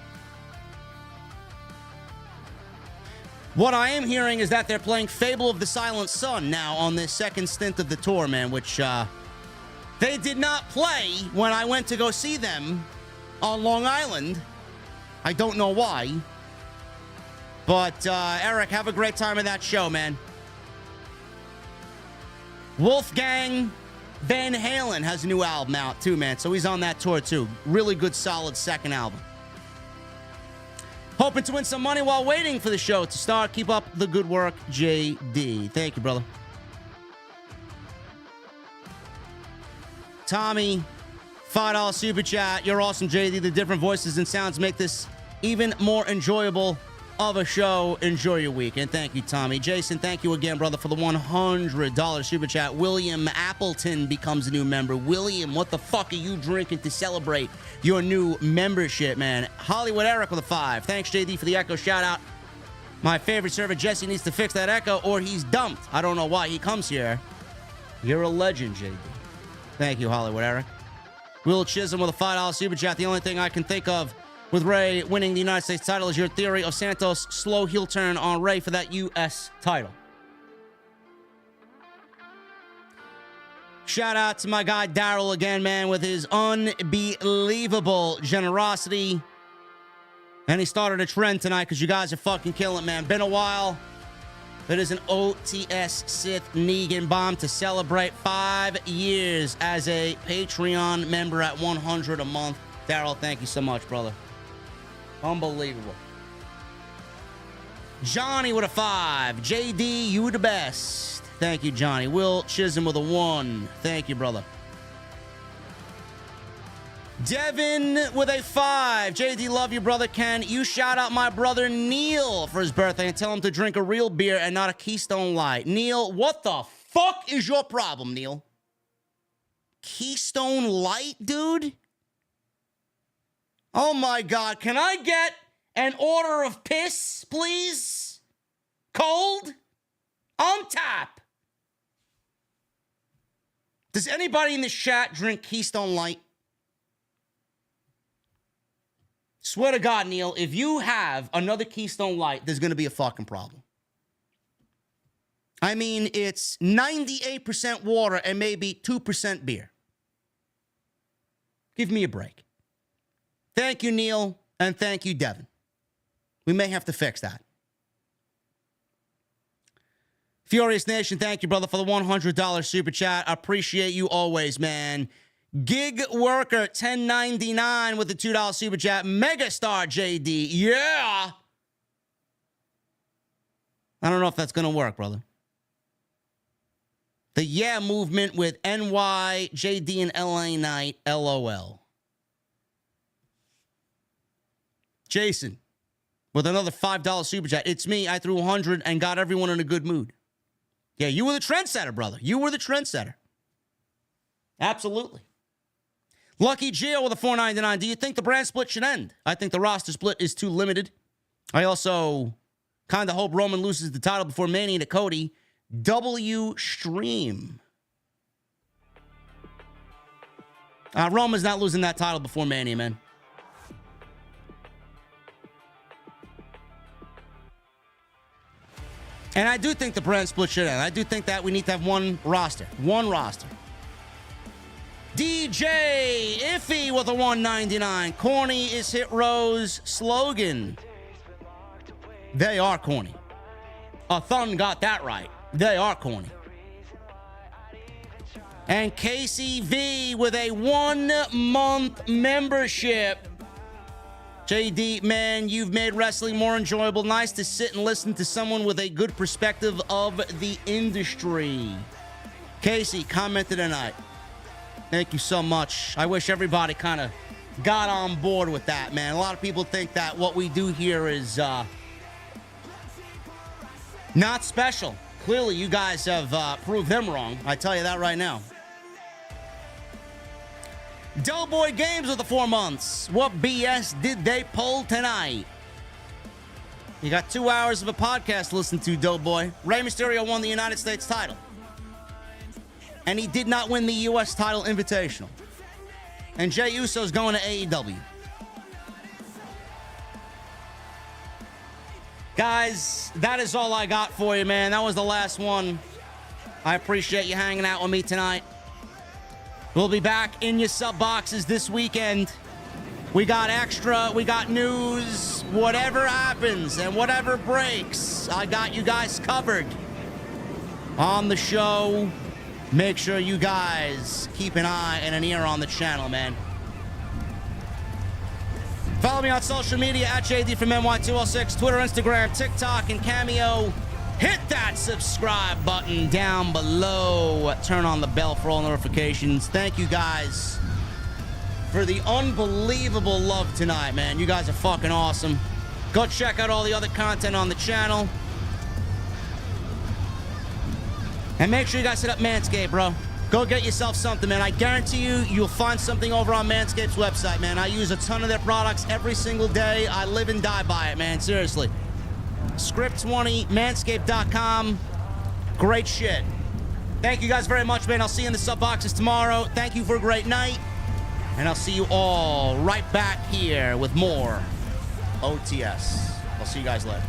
What I am hearing is that they're playing Fable of the Silent Sun now on this second stint of the tour, man, which they did not play when I went to go see them on Long Island. I don't know why. But, Eric, have a great time at that show, man. Wolfgang Van Halen has a new album out, too, man. So he's on that tour, too. Really good, solid second album. Hoping to win some money while waiting for the show to start. Keep up the good work, JD. Thank you, brother. Tommy, $5 super chat. You're awesome, JD. The different voices and sounds make this even more enjoyable of a show. Enjoy your week. And thank you, Tommy. Jason, thank you again, brother, for the $100 super chat. William Appleton becomes a new member. William, what the fuck are you drinking to celebrate your new membership, man? Hollywood Eric with a 5. Thanks, JD, for the Echo shout out. My favorite server, Jesse, needs to fix that Echo or he's dumped. I don't know why he comes here. You're a legend, JD. Thank you, Hollywood Eric. Will Chisholm with a $5 super chat. The only thing I can think of with Rey winning the United States title is your theory of Santos' slow heel turn on Rey for that U.S. title. Shout out to my guy Daryl again, man, with his unbelievable generosity. And he started a trend tonight because you guys are fucking killing it, man. Been a while. It is an OTS Sith Negan bomb to celebrate 5 years as a Patreon member at $100 a month. Daryl, thank you so much, brother. Unbelievable. Johnny with a 5. JD, you the best. Thank you, Johnny. Will Chisholm with a 1. Thank you, brother. Devin with a 5. JD, love you, brother. Can you shout out my brother Neil for his birthday and tell him to drink a real beer and not a Keystone Light? Neil, what the fuck is your problem, Neil? Keystone Light, dude? Oh my God, can I get an order of piss, please? Cold? On tap. Does anybody in this chat drink Keystone Light? Swear to God, Neil, if you have another Keystone Light, there's going to be a fucking problem. I mean, it's 98% water and maybe 2% beer. Give me a break. Thank you, Neil, and thank you, Devin. We may have to fix that. Furious Nation, thank you, brother, for the $100 super chat. I appreciate you always, man. Gig Worker 1099 with the $2 super chat. Megastar JD. Yeah. I don't know if that's going to work, brother. The yeah movement with NY, JD, and LA Knight. LOL. Jason with another $5 super chat. It's me. I threw 100 and got everyone in a good mood. Yeah, you were the trendsetter, brother. You were the trendsetter. Absolutely. Lucky Geo with a $4.99. Do you think the brand split should end? I think the roster split is too limited. I also kind of hope Roman loses the title before Mania to Cody. W Stream. Roman's not losing that title before Mania, man. And I do think the brand split should end. I do think that we need to have one roster. One roster. DJ Iffy with a $1.99. Corny is Hit Row's slogan. They are corny. A Thun got that right. They are corny. And KCV with a 1-month membership. JD, man, you've made wrestling more enjoyable. Nice to sit and listen to someone with a good perspective of the industry. Casey commented tonight. Thank you so much. I wish everybody kind of got on board with that, man. A lot of people think that what we do here is not special. Clearly, you guys have proved them wrong. I tell you that right now. Doughboy Games with the 4 months. What BS did they pull tonight? You got 2 hours of a podcast to listen to, Doughboy. Rey Mysterio won the United States title. And he did not win the U.S. title invitational. And Jey Uso's going to AEW. Guys, that is all I got for you, man. That was the last one. I appreciate you hanging out with me tonight. We'll be back in your sub boxes this weekend. We got extra, we got news, whatever happens and whatever breaks, I got you guys covered on the show. Make sure you guys keep an eye and an ear on the channel, man. Follow me on social media at JDfromNY206, Twitter, Instagram, TikTok, and Cameo. Hit that subscribe button down below. Turn on the bell for all notifications. Thank you guys for the unbelievable love tonight, man. You guys are fucking awesome. Go check out all the other content on the channel. And make sure you guys hit up Manscaped, bro. Go get yourself something, man. I guarantee you, you'll find something over on Manscaped's website, man. I use a ton of their products every single day. I live and die by it, man. Seriously. Script20, manscaped.com. Great shit. Thank you guys very much, man. I'll see you in the sub boxes tomorrow. Thank you for a great night. And I'll see you all right back here with more OTS. I'll see you guys later.